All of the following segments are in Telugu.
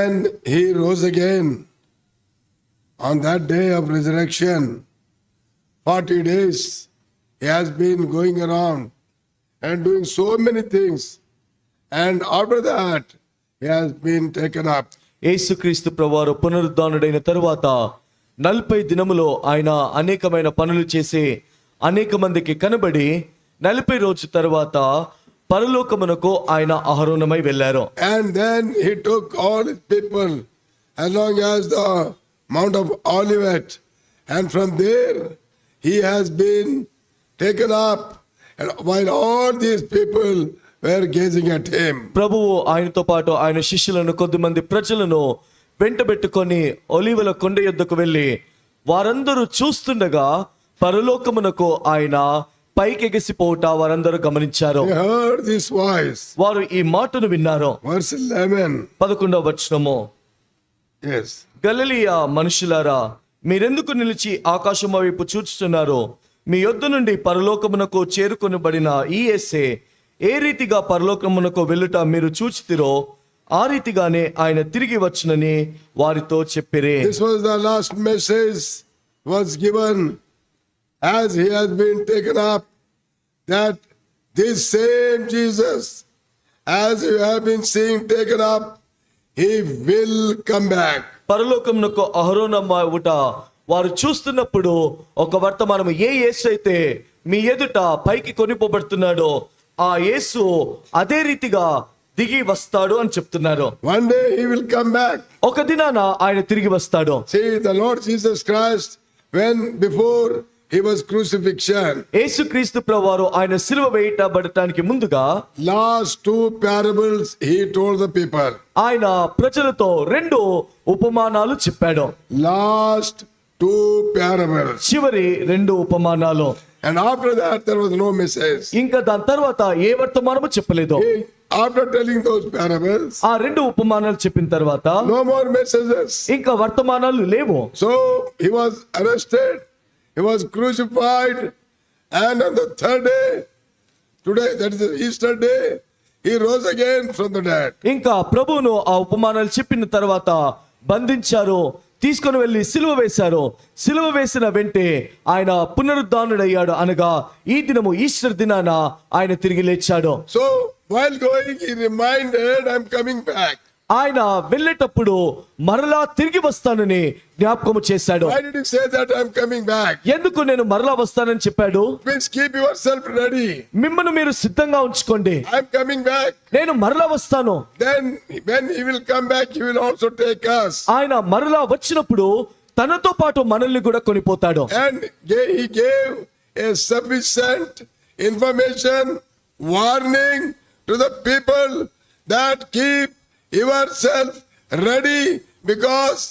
And he rose again on that day of resurrection. 40 days he has been going around and doing so many things. And after that he has been taken up. యేసుక్రీస్తు ప్రభువారు పునరుద్ధానుడైన తరువాత 40 దినములో ఆయన అనేకమైన పనులు చేసి అనేక మందికి కనబడి 40 రోజు తర్వాత పరలోకమునకు ఆయన ఆరోహణమై వెళ్ళారు. And then he took all his people as long as the Mount of Olivet, and from there he has been taken up, and while all these people were gazing at him. ప్రభువు ఆయనతో పాటు ఆయన శిష్యులను కొద్దిమంది ప్రజలను వెంటబెట్టుకొని ఒలీవల కొండ యొద్దకు వెళ్ళి వారందరూ చూస్తుండగా పరలోకమునకు ఆయన పైకెగిసిపోవుట వారందరూ గమనించారు. They heard this voice. వారు ఈ మాటను విన్నారు. Verse 11. 11వ వచనము. Yes. గలిలయ మనుషులారా, మీరెందుకు నిలిచి ఆకాశము వైపు చూచుచున్నారు? మీ యొద్ద నుండి పరలోకమునకు చేరుకొనబడిన ఈ యేసే ఏ రీతిగా పరలోకమునకు వెళ్ళుట మీరు చూచితిరో ఆ రీతిగానే ఆయన తిరిగి వచ్చునని వారితో చెప్పిరి. This was the last message was given as he has been taken up, that this same Jesus, as you have been seeing taken up, he will come back. పరలోకమునకు ఆరోహణమవుట వారు చూస్తున్నప్పుడు ఒక వర్తమానం, ఏ యేసు అయితే మీ ఎదుట పైకి కొనిపోబడుతున్నాడో ఆ యేసు అదే రీతిగా దిగి వస్తాడు అని చెప్తున్నారు. One day he will come back. ఒక దినాన ఆయన తిరిగి వస్తాడు. See, the Lord Jesus Christ, when before he was crucifixion, యేసుక్రీస్తు ప్రభువారు ఆయన సిలువ వేయబడటానికి ముందుగా last two parables he told the people. ఆయన ప్రజలతో 2 ఉపమానాలు చెప్పాడు. Last 2 parables. చివరి 2 ఉపమానాలు. And after that there was no message. ఇంకా దాని తర్వాత ఏ వర్తమానము చెప్పలేదు. After telling those parables, ఆ 2 ఉపమానాలు చెప్పిన తర్వాత no more messages. ఇంకా వర్తమానాలు లేవు. So he was arrested, he was crucified, and on the 3rd day, today, that is the Easter day, he rose again from the dead. ఇంకా ప్రభువును ఆ ఉపమానాలు చెప్పిన తర్వాత బంధించారు, తీసుకొని వెళ్ళి సిలువ వేశారు. సిలువ వేసిన వెంటే ఆయన పునరుద్ధానుడయ్యాడు. అనగా ఈ దినము ఈస్టర్ దినాన ఆయన తిరిగి లేచాడు. So while going, he reminded, I'm coming back. ఆయన వెళ్ళేటప్పుడు మరలా తిరిగి వస్తానని జ్ఞాపకము చేశాడు. Why did he say that I'm coming back? ఎందుకు నేను మరలా వస్తానని చెప్పాడు? Please keep yourself ready. మిమ్మల్ని మీరు సిద్ధంగా ఉంచుకోండి, I'm coming back. నేను మరలా వస్తాను. Then when he will come back, he will also take us. ఆయన మరలా వచ్చినప్పుడు తనతో పాటు మనల్ని కూడా కొనిపోతాడు. And he gave a sufficient information, warning to the people that keep yourself ready because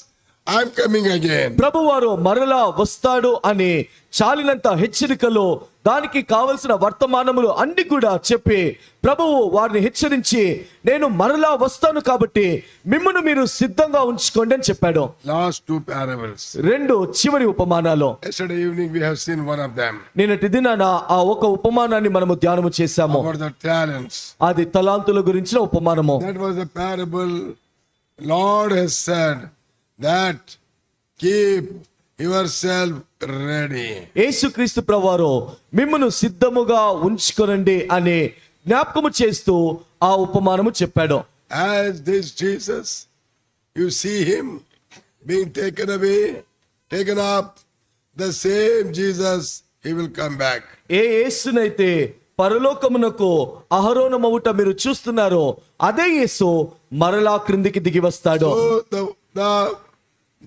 I'm coming again. ప్రభువారు మరలా వస్తాడు అని చాలినంత హెచ్చరికలు, దానికి కావలసిన వర్తమానములు అన్ని కూడా చెప్పి ప్రభువు వారిని హెచ్చరించి, నేను మరలా వస్తాను కాబట్టి మిమ్మును మీరు సిద్ధంగా ఉంచుకోండి అని చెప్పాడు. Last 2 parables. 2 చివరి ఉపమానాలు. Yesterday evening we have seen one of them. నిన్నటి దినాన ఆ ఒక ఉపమానాన్ని మనము ధ్యానము చేశాము. About the talents. అది తలాంతుల గురించిన ఉపమానము. That was the parable. Lord has said that keep yourself ready. యేసుక్రీస్తు ప్రభువారు మిమ్మును సిద్ధముగా ఉంచుకొనండి అని జ్ఞాపకము చేస్తూ ఆ ఉపమానము చెప్పాడు. As this Jesus, you see him being taken away, taken up, the same Jesus, he will come back. ఏ యేసునైతే పరలోకమునకు ఆరోహణమవుట మీరు చూస్తున్నారో అదే యేసు మరలా క్రిందికి దిగి వస్తాడు. So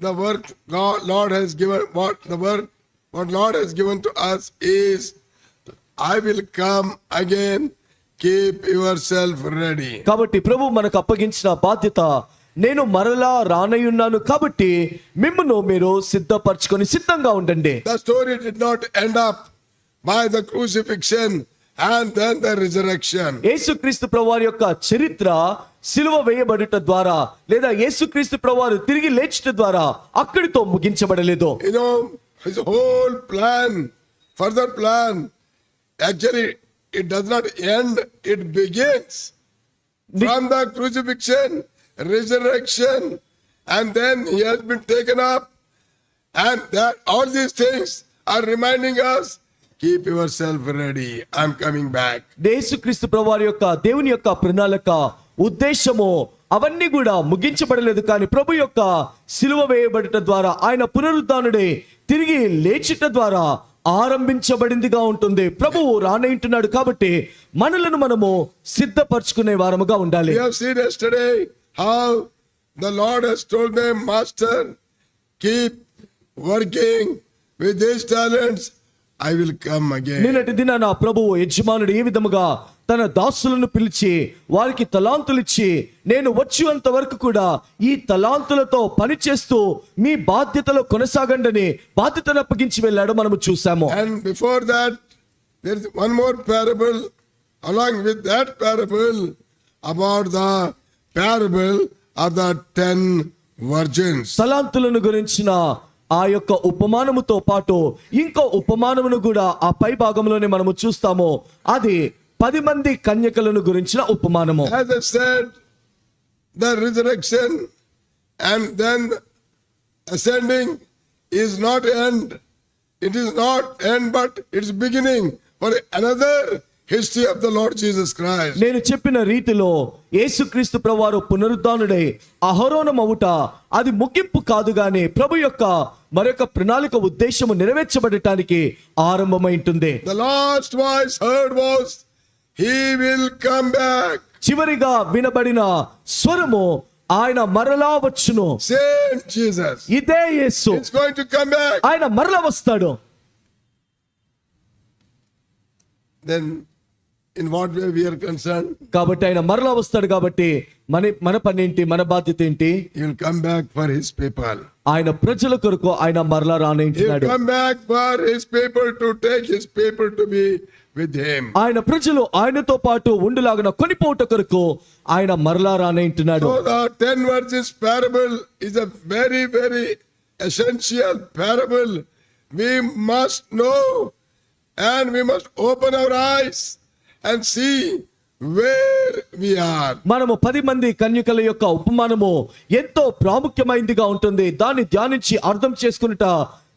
the work Lord has given, what Lord has given to us is, I will come again, keep yourself ready. కాబట్టి ప్రభు మనకు అప్పగించిన బాధ్యత, నేను మరలా రానయ్యున్నాను కాబట్టి మిమ్మును మీరు సిద్ధపరచుకొని సిద్ధంగా ఉండండి. The story did not end up by the crucifixion and then the resurrection. యేసుక్రీస్తు ప్రభువారి యొక్క చరిత్ర సిలువ వేయబడుట ద్వారా లేదా యేసుక్రీస్తు ప్రభువారు తిరిగి లేచుట ద్వారా అక్కడితో ముగించబడలేదు. You know, his whole plan, further plan, actually it does not end, it begins from the crucifixion resurrection, and then he has been taken up. And that all these things are reminding us, keep yourself ready. I'm coming back. యేసుక్రీస్తు ప్రభువారి యొక్క దేవుని యొక్క ప్రణాళిక ఉద్దేశము అవన్నీ కూడా ముగించబడలేదు, కానీ ప్రభు యొక్క సిలువ వేయబడట ద్వారా ఆయన పునరుద్ధానుడే తిరిగి లేచుట ద్వారా ఆరంభించబడిందిగా ఉంటుంది. ప్రభువు రానంటున్నాడు కాబట్టి మనలను మనము సిద్ధపరచుకునే వారముగా ఉండాలి. We have seen yesterday how the Lord has told them, Master, keep working with these talents. I will come again. నిన్నటి దినాన ప్రభువు యజమానుడు ఏ విధముగా తన దాసులను పిలిచి వారికి తలాంతులు ఇచ్చి నేను వచ్చేంత వరకు కూడా ఈ తలాంతులతో పనిచేస్తూ మీ బాధ్యతలో కొనసాగండి బాధ్యతను అప్పగించి వెళ్ళాడు మనము చూసాము. And before that, there is one more parable along with that parable about the parable of the 10 virgins. తలాంతులను గురించిన ఆ యొక్క ఉపమానముతో పాటు ఇంకో ఉపమానమును కూడా ఆ పై భాగంలోనే మనము చూస్తాము. అది 10 మంది కన్యకలను గురించిన ఉపమానము. As I said, the resurrection and then ascending is not end. It is not end, but it's beginning for another history of the Lord Jesus Christ. నేను చెప్పిన రీతిలో యేసుక్రీస్తు ప్రభువారు పునరుద్ధానుడై అహరోనమవుట అది ముగింపు కాదు గాని ప్రభు యొక్క మరొక ప్రణాళిక ఉద్దేశము నెరవేర్చబడటానికి ఆరంభమై ఉంటుంది. The last voice heard was, He will come back. చివరిగా వినబడిన స్వరము ఆయన మరలా వచ్చును. Same Jesus. ఇదే యేసు He's going to come back. ఆయన మరలా వస్తాడు. Then in what way we are concerned? కాబట్టి ఆయన మరలా వస్తాడు కాబట్టి మన పని ఏంటి, మన బాధ్యత ఏంటి? He will come back for his people. ఆయన ప్రజల కొరకు ఆయన మరలా He will రానంటున్నాడు. come back for his people to take his people to be with him. ఆయన ప్రజలు ఆయనతో పాటు ఉండులాగున కొనిపోట కొరకు ఆయన మరలా రానంటున్నాడు. So the 10 virgins parable is a very, very essential parable. We must know and we must open our eyes and see where we are. మనము 10 మంది కన్యకల యొక్క ఉపమానము ఎంతో ప్రాముఖ్యమైనదిగా ఉంటుంది. దాన్ని ధ్యానించి అర్థం చేసుకునుట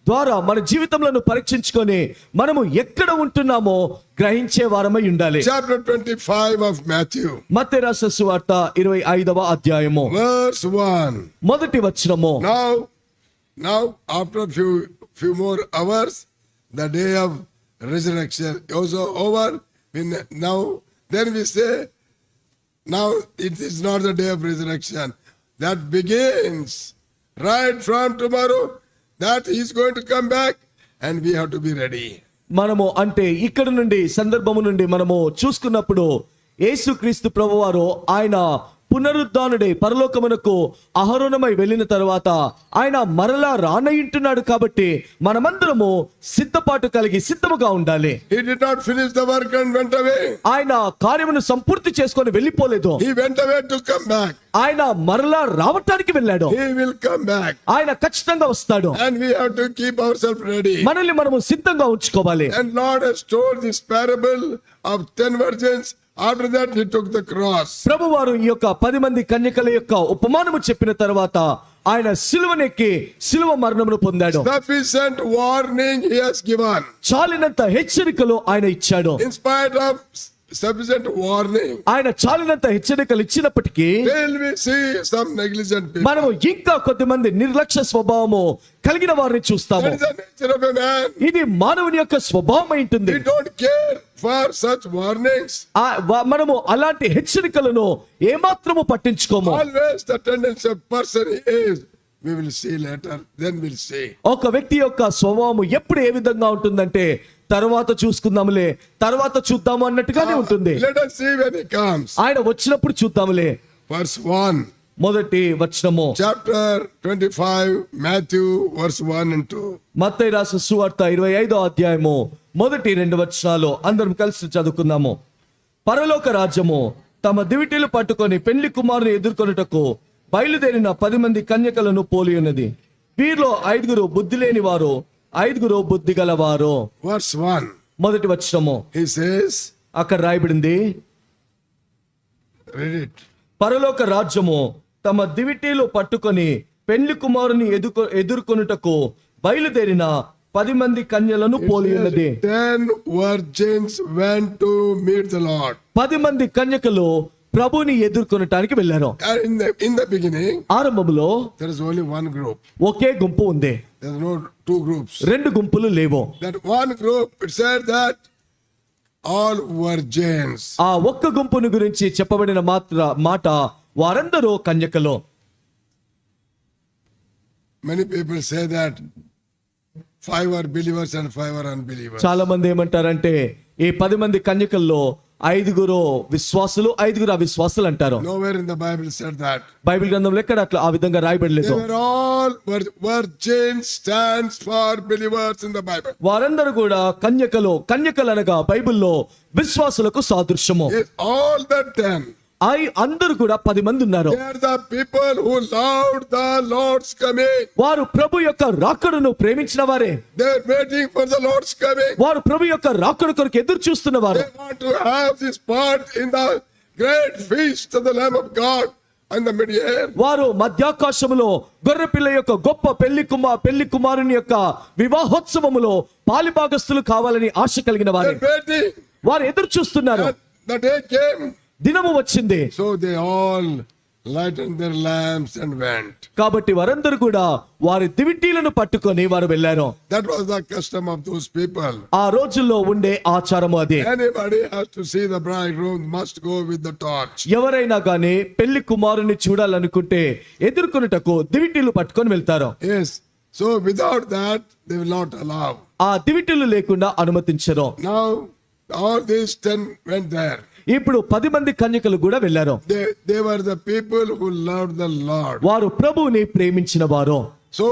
ద్వారా మన జీవితంలో పరీక్షించుకొని మనము ఎక్కడ ఉంటున్నామో గ్రహించే వారమై ఉండాలి. Chapter 25 of Matthew. మత్తయి రాసిన సువార్త 25వ అధ్యాయము Verse 1. మొదటి వచనము. Now after few more hours, the day of resurrection is over. Then we say, now it is not the day of resurrection. That begins right from tomorrow, that he is going to come back and we have to be ready. మనము అంటే ఇక్కడ నుండి సందర్భము నుండి మనము చూసుకున్నప్పుడు యేసుక్రీస్తు ప్రభువారు ఆయన పునరుద్ధానుడై పరలోకమునకు అహరోనమై వెళ్ళిన తర్వాత ఆయన మరలా రానయింటున్నాడు కాబట్టి మనమందరము సిద్ధపాటు కలిగి సిద్ధముగా ఉండాలి. He did not finish the work and went away. ఆయన కార్యమును సంపూర్తి చేసుకొని వెళ్ళిపోలేదు. He went away to come back. ఆయన మరలా రావటానికి వెళ్ళాడు. He will come back. ఆయన ఖచ్చితంగా వస్తాడు. And we have to keep ourselves ready. మనల్ని మనము సిద్ధంగా ఉంచుకోవాలి. And Lord has told this parable of 10 virgins. After that he took the cross. ప్రభువారు ఈ యొక్క 10 మంది కన్యకల యొక్క ఉపమానము చెప్పిన తర్వాత ఆయన సిలువనెక్కి సిలువ మరణమును పొందాడు. Sufficient warning he has given. చాలినంత హెచ్చరికలు ఆయన ఇచ్చాడు. In spite of sufficient warning, ఆయన చాలినంత హెచ్చరికలు ఇచ్చినప్పటికీ still we see some negligent people. మనము ఇంకా కొద్దిమంది నిర్లక్ష్య స్వభావము కలిగిన వారిని చూస్తాము. That is the nature of a man. ఇది మానవుని యొక్క స్వభావం ఉంటుంది. We don't care for such warnings. మనము అలాంటి హెచ్చరికలను ఏమాత్రము పట్టించుకోము. Always the tendency of person is, we will see later, then we'll see. ఒక వ్యక్తి యొక్క స్వభావము ఎప్పుడు ఏ విధంగా ఉంటుందంటే తర్వాత చూసుకుందాములే, తర్వాత చూద్దాము అన్నట్టుగానే ఉంటుంది. Let us see when he comes. ఆయన వచ్చినప్పుడు చూద్దాములే. Verse 1. మొదటి వచనము Chapter 25, Matthew, verse 1 and 2. మత్తయి రాసిన సువార్త 25వ అధ్యాయము మొదటి 2 వచనాలు అందరం కలిసి చదువుకుందాము. పరలోక రాజ్యము తమ దివిటీలు పట్టుకొని పెళ్లి కుమారుని ఎదుర్కొనుటకు బయలుదేరిన 10 మంది కన్యకలను పోలి ఉన్నది. వీరిలో 5 బుద్ధి లేని వారు, 5 బుద్ధి గలవారు. Verse 1. మొదటి వచనము He says, అక్కడ రాయబడింది, read it. పరలోక రాజ్యము తమ దివిటీలు పట్టుకొని పెళ్లి కుమారుని ఎదుర్కొనుటకు బయలుదేరిన 10 మంది కన్యలను పోలి ఉన్నది. 10 virgins went to meet the Lord. 10 మంది కన్యకలు ప్రభుని ఎదుర్కొనటానికి వెళ్ళారు. And in the beginning, ఆరంభంలో there is only one group. ఒకే గుంపు ఉంది, There is no two groups. 2 గుంపులు లేవు. That one group, it said that all virgins. ఆ ఒక్క గుంపుని గురించి చెప్పబడిన మాట వారందరూ కన్యకలు. Many people say that 5 are believers and 5 are unbelievers. చాలా మంది ఏమంటారంటే ఈ 10 మంది కన్యకల్లో 5 విశ్వాసులు 5 అవిశ్వాసులు అంటారు. Nowhere in the Bible said that. Bible గ్రంథంలో ఎక్కడ అట్లా ఆ విధంగా రాయబడలేదు. They were all virgins stands for believers in the Bible. వారందరూ కూడా కన్యకలు అనగా బైబిల్లో విశ్వాసులకు సాదృశ్యము. Yes, all the 10. అందరూ కూడా 10 మంది ఉన్నారు. They are the people who loved the Lord's coming. వారు ప్రభు యొక్క రాకడను ప్రేమించిన వారే. They are waiting for the Lord's coming. వారు ప్రభు యొక్క రాకడ కొరకు ఎదురు చూస్తున్న వారు. They want to have this part in the great feast of the Lamb of God and the mid-year. వారు మధ్యాకాశములో గొర్రెపిల్ల యొక్క గొప్ప పెళ్లి కుమారుని యొక్క వివాహోత్సవములో పాలిభాగస్తులు కావాలని ఆశ కలిగిన వారే. They are waiting. వారు ఎదురు చూస్తున్నారు. The day came. దినము వచ్చింది. So they all lightened their lamps and went. కాబట్టి వారందరూ కూడా వారి దివిటీలను పట్టుకొని వారు వెళ్ళారు. That was the custom of those people. ఆ రోజుల్లో ఉండే ఆచారము అది. Anybody has to see the bridegroom must go with the torch. ఎవరైనా గానీ పెళ్లి కుమారుని చూడాలనుకుంటే ఎదుర్కొనుటకు దివిటీలు పట్టుకొని వెళ్తారు. Yes. So without that they will not allow. ఆ దివిటీలు లేకుండా అనుమతించరు. Now all these 10 went there. ఇప్పుడు 10 మంది కన్యకలు కూడా వెళ్ళారు. They were the people who loved the Lord. వారు ప్రభువుని ప్రేమించిన వారు. So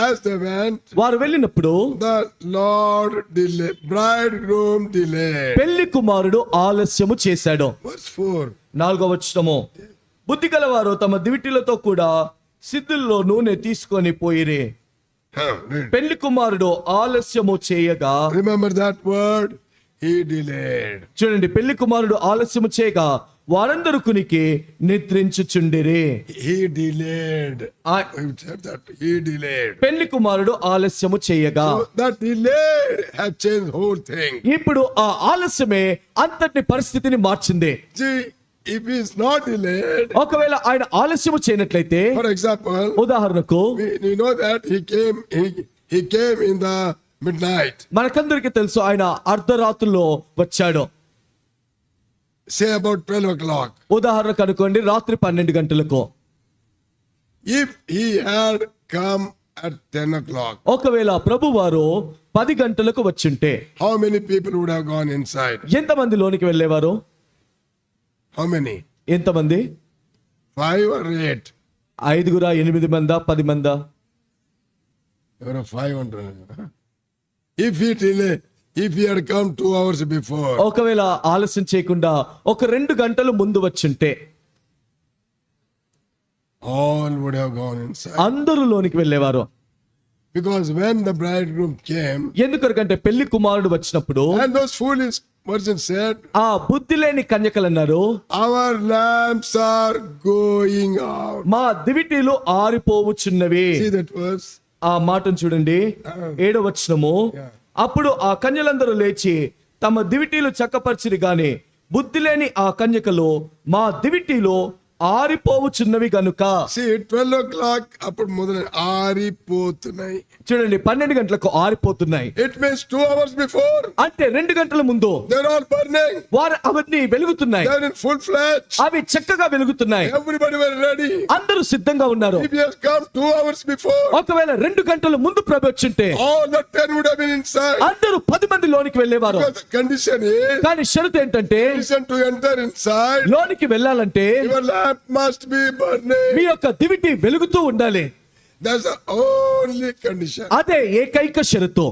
as they went, వారు వెళ్ళినప్పుడు the Lord delayed, bridegroom delayed. పెళ్లి కుమారుడు ఆలస్యము చేశాడు. Verse 4. 4వ వచనము, బుద్ధి గలవారు తమ దివిటీలతో కూడా సిద్ధుల్లో నూనె తీసుకొని పోయిరి. Read. పెళ్లి కుమారుడు ఆలస్యము చేయగా, Remember that word? He delayed. చూడండి, పెళ్లి కుమారుడు ఆలస్యము చేయగా వారందరూ కునికి నిద్రించుచుండిరి. He delayed. We said that. He delayed. పెళ్లి కుమారుడు ఆలస్యము చేయగా. So that delayed has changed the whole thing. ఇప్పుడు ఆ ఆలస్యమే అంతటి పరిస్థితిని మార్చింది. See, if he is not delayed, ఒకవేళ ఆయన ఆలస్యము చేయనట్లయితే, for example, ఉదాహరణకు we know that he came in the midnight. మనకందరికి తెలుసు ఆయన అర్ధరాత్రుల్లో వచ్చాడు. Say about 12 o'clock. ఉదాహరణకు అనుకోండి, రాత్రి 12 గంటలకు. If he had come at 10 o'clock, ఒకవేళ ప్రభువారు 10 గంటలకు వచ్చుంటే how many people would have gone inside? ఎంతమంది లోనికి వెళ్ళేవారు? How many? ఎంతమంది? 5 or 8? 5, 8 Manda, 10 Manda? There were 500. If he had come 2 hours before, ఒకవేళ ఆలస్యం చేయకుండా ఒక 2 గంటలు ముందు వచ్చుంటే all would have gone inside. అందరూ లోనికి వెళ్ళేవారు. Because when the bridegroom came, ఎందుకంటే పెళ్లి కుమారుడు వచ్చినప్పుడు and those foolish virgins said, ఆ బుద్ధి లేని కన్యకలు అన్నారు, our lamps are going out. మా దివిటీలు ఆరిపోవుచున్నవి. See that verse? ఆ మాటను చూడండి, 7వ వచనము. అప్పుడు ఆ కన్యలందరూ లేచి తమ దివిటీలు చక్కపరిచిరి గాని బుద్ధి లేని ఆ కన్యకలు మా దివిటీలో ఆరిపోవుచున్నవి గనుక. See, 12 o'clock అప్పుడు మొదలు ఆరిపోతున్నాయి. చూడండి, 12 గంటలకు ఆరిపోతున్నాయి. It means 2 hours before. అంటే 2 గంటల ముందు They're all burning. వారు అవన్నీ వెలుగుతున్నాయి. They're in full fledged. అవి చక్కగా వెలుగుతున్నాయి. Everybody were ready. అందరూ సిద్ధంగా ఉన్నారు. If he has come 2 hours before, ఒకవేళ 2 గంటల ముందు ప్రభు వచ్చుంటే all the 10 would have been inside. అందరూ 10 మంది లోనికి వెళ్ళేవారు. Because the condition is, కానీ షరతు ఏంటంటే, to enter inside, లోనికి వెళ్ళాలంటే your lamp must be burning. మీ యొక్క దివిటి వెలుగుతూ ఉండాలి. That's the only condition. అదే ఏకైక షరతు.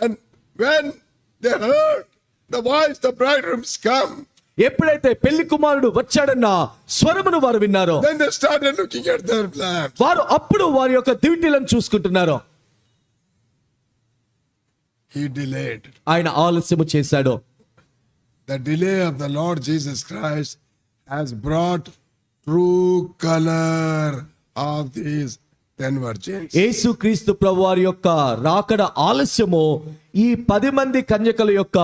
And when they heard the voice, the bridegroom's come, ఎప్పుడైతే పెళ్లి కుమారుడు వచ్చాడన్న స్వరమును వారు విన్నారో, then they started looking at their lamps. వారు అప్పుడు వారి యొక్క దివిటీలను చూసుకుంటున్నారు. He delayed. ఆయన ఆలస్యము చేశాడు. The delay of the Lord Jesus Christ has brought true color of these 10 virgins. యేసుక్రీస్తు ప్రభువారి యొక్క రాకడ ఆలస్యము ఈ 10 మంది కన్యకల యొక్క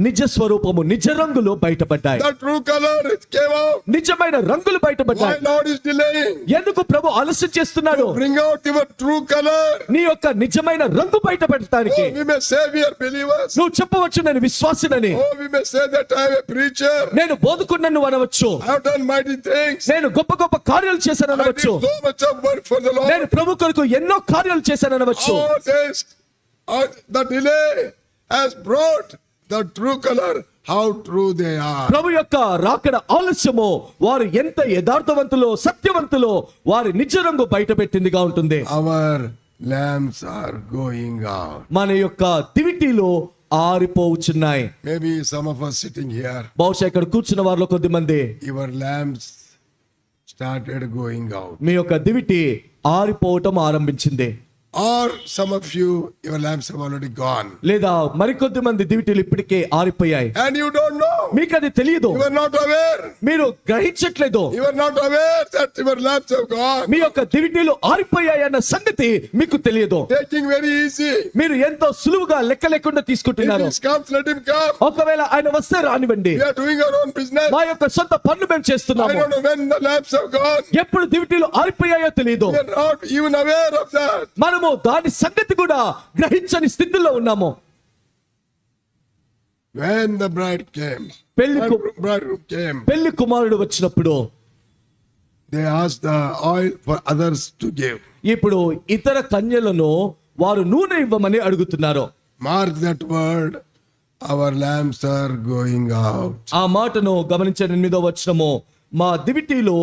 నిజ స్వరూపము, నిజ రంగులు బయటపడ్డాయి. The true color it came out. నిజమైన రంగులు Why బయటపడ్డాయి. Lord is delaying? ఎందుకు ప్రభు ఆలస్యం చేస్తున్నాడు? Bring out your true color. నీ యొక్క నిజమైన రంగు బయటపెట్టడానికి. Oh, we may say we are believers. నువ్వు చెప్పవచ్చు నేను విశ్వాసినని. Oh, we may say that I am a preacher. నేను బోధకుడిని అనవచ్చు. I have done mighty things. నేను గొప్ప గొప్ప కార్యాలు చేశాను I did అనవచ్చు. so much of work for the నేను Lord. ప్రభు కొరకు ఎన్నో కార్యాలు చేశాను అనవచ్చు. All this, the delay has brought the true color, how true they are. ప్రభు యొక్క రాకడ ఆలస్యము వారు ఎంత యథార్థవంతులో, సత్యవంతులో వారి నిజ రంగు బయటపెట్టిందిగా ఉంటుంది. Our lamps are going out. మన యొక్క దివిటీలో ఆరిపోవచ్చున్నాయి. Maybe some of us sitting here, బహుశా ఇక్కడ కూర్చున్న వారిలో కొద్ది మంది your lamps started going out. మీ యొక్క దివిటి ఆరిపోవటం ఆరంభించింది. Or some of you, your lamps have already gone. లేదా మరికొద్ది మంది దివిటీలు ఇప్పటికే ఆరిపోయాయి. And you don't know. మీకు అది తెలియదు. You are not aware. మీరు గ్రహించట్లేదు. You are not aware that your lamps have gone. మీ యొక్క దివిటీలు ఆరిపోయాయి అన్న సంగతి మీకు తెలియదు. Taking very easy. మీరు ఎంతో సులువుగా లెక్క లేకుండా తీసుకుంటున్నారు. If he comes, let him come. ఒకవేళ ఆయన వస్తే రానివ్వండి. We are doing our own business. మా యొక్క సొంత పనులు మేము I చేస్తున్నాము. don't know when the lamps have gone. ఎప్పుడు దివిటీలు ఆరిపోయాయో తెలియదు. We are not even aware of that. మనము దాని సంగతి కూడా గ్రహించని స్థితిలో ఉన్నాము. When the bride came, bridegroom came, పెళ్లి కుమారుడు వచ్చినప్పుడు they asked the oil for others to give. ఇప్పుడు ఇతర కన్యలను వారు నూనె ఇవ్వమని అడుగుతున్నారు. Mark that word. Our lamps are going out. ఆ మాటను గమనించండి. 8వ వచనము, మా దివిటీలు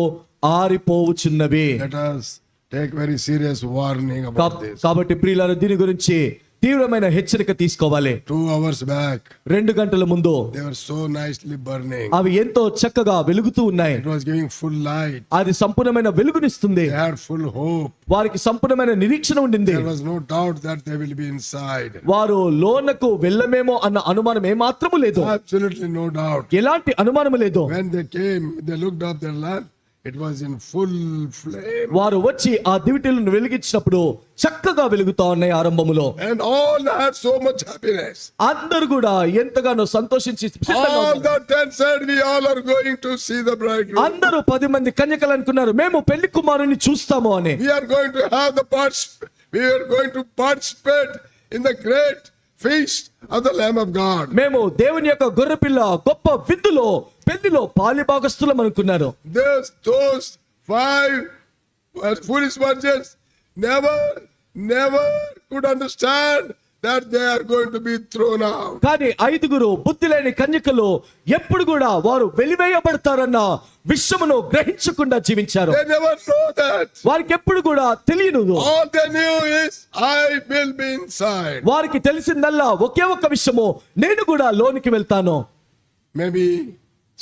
ఆరిపోవుచున్నవి. Let us take very serious warning about this. కాబట్టి ప్రియులారా దీని గురించి తీవ్రమైన హెచ్చరిక తీసుకోవాలి. 2 hours back, 2 గంటల ముందు they were so nicely burning. అవి ఎంతో చక్కగా వెలుగుతూ ఉన్నాయి. It was giving full light. అది సంపూర్ణమైన వెలుగునిస్తుంది. They had full hope. వారికి సంపూర్ణమైన నిరీక్షణ ఉండింది. There was no doubt that they will be inside. వారు లోనకు వెళ్ళమేమో అన్న అనుమానం ఏమాత్రము లేదు. Absolutely no doubt. ఎలాంటి అనుమానం లేదు. When they came, they looked up their lamp. It was in full flame. వారు వచ్చి ఆ దివిటీలను వెలిగించినప్పుడు చక్కగా వెలుగుతా ఉన్నాయి ఆరంభములో. And all had so much happiness. అందరూ కూడా ఎంతగానో సంతోషించి సిద్ధంగా All ఉన్నారు. the 10 said, we all are going to see the bridegroom. అందరూ 10 మంది కన్యకలు అనుకున్నారు మేము పెళ్లి కుమారుని చూస్తాము అని. We are going to have we are going to participate in the great feast of the Lamb of God. మేము దేవుని యొక్క గొర్రెపిల్ల గొప్ప విందులో పెళ్లిలో పాలిభాగస్తులం అనుకున్నారు. Those 5 foolish virgins never could understand that they are going to be thrown out. కానీ 5 బుద్ధి లేని కన్యకలు ఎప్పుడు కూడా వారు వెలివేయబడతారన్న విషయమును గ్రహించకుండా జీవించారు. They never know that. వారికి ఎప్పుడు కూడా తెలియదు. All they knew is I will be inside. వారికి తెలిసిందల్లా ఒకే ఒక్క విషయము, నేను కూడా లోనికి వెళ్తాను. Maybe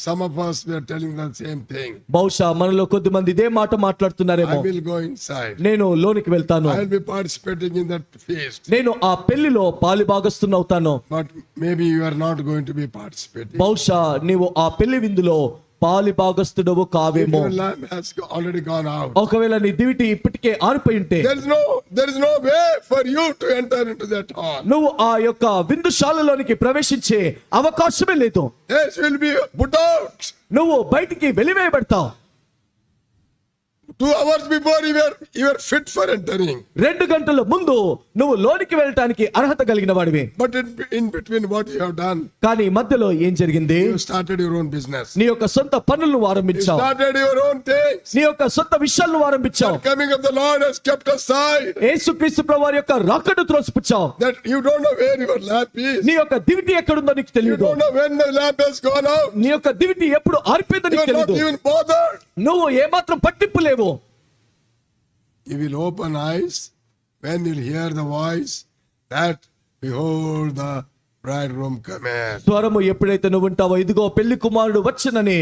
some of us were telling the same thing. బహుశా మనలో కొద్ది మంది ఇదే మాట మాట్లాడుతున్నారేమో. I will go inside. నేను లోనికి వెళ్తాను. I will be participating in that feast. నేను ఆ పెళ్లిలో పాలిభాగస్తున్నవుతాను. But maybe you are not going to be participating. బహుశా నీవు ఆ పెళ్లి విందులో పాలిభాగస్తుడవు కావేమో. Your lamp has already gone out. ఒకవేళ నీ దివిటి ఇప్పటికే ఆరిపోయి ఉంటే There is no way for you to enter into that hall. నువ్వు ఆ యొక్క విందుశాలలోనికి ప్రవేశించే అవకాశమే లేదు. Yes, will be put out. నువ్వు బయటికి వెలివేయబడతావు. 2 hours before you were fit for entering. 2 గంటల ముందు నువ్వు లోనికి వెళ్ళటానికి అర్హత కలిగిన వాడివి. But in between what you have done, కానీ మధ్యలో ఏం జరిగింది? you started your own business. నీ యొక్క సొంత పనులను You ఆరంభించావు. started your own things. నీ యొక్క సొంత విషయాలను ఆరంభించావు. The coming of the Lord has kept aside. యేసుక్రీస్తు ప్రభువారి యొక్క రాకడ త్రోసిపుచ్చావు. That you don't know where your lamp is. నీ యొక్క దివిటి ఎక్కడుందో నీకు You తెలియదు. don't know when the lamp has gone out. నీ యొక్క దివిటి ఎప్పుడు ఆరిపోయిందో You నీకు are not తెలియదు. even bothered. నువ్వు ఏమాత్రం పట్టింపు లేవు. You will open eyes when you'll hear the voice that behold the bridegroom cometh. స్వరము ఎప్పుడైతే నువ్వు వింటావో, ఇదిగో పెళ్లి కుమారుడు వచ్చనని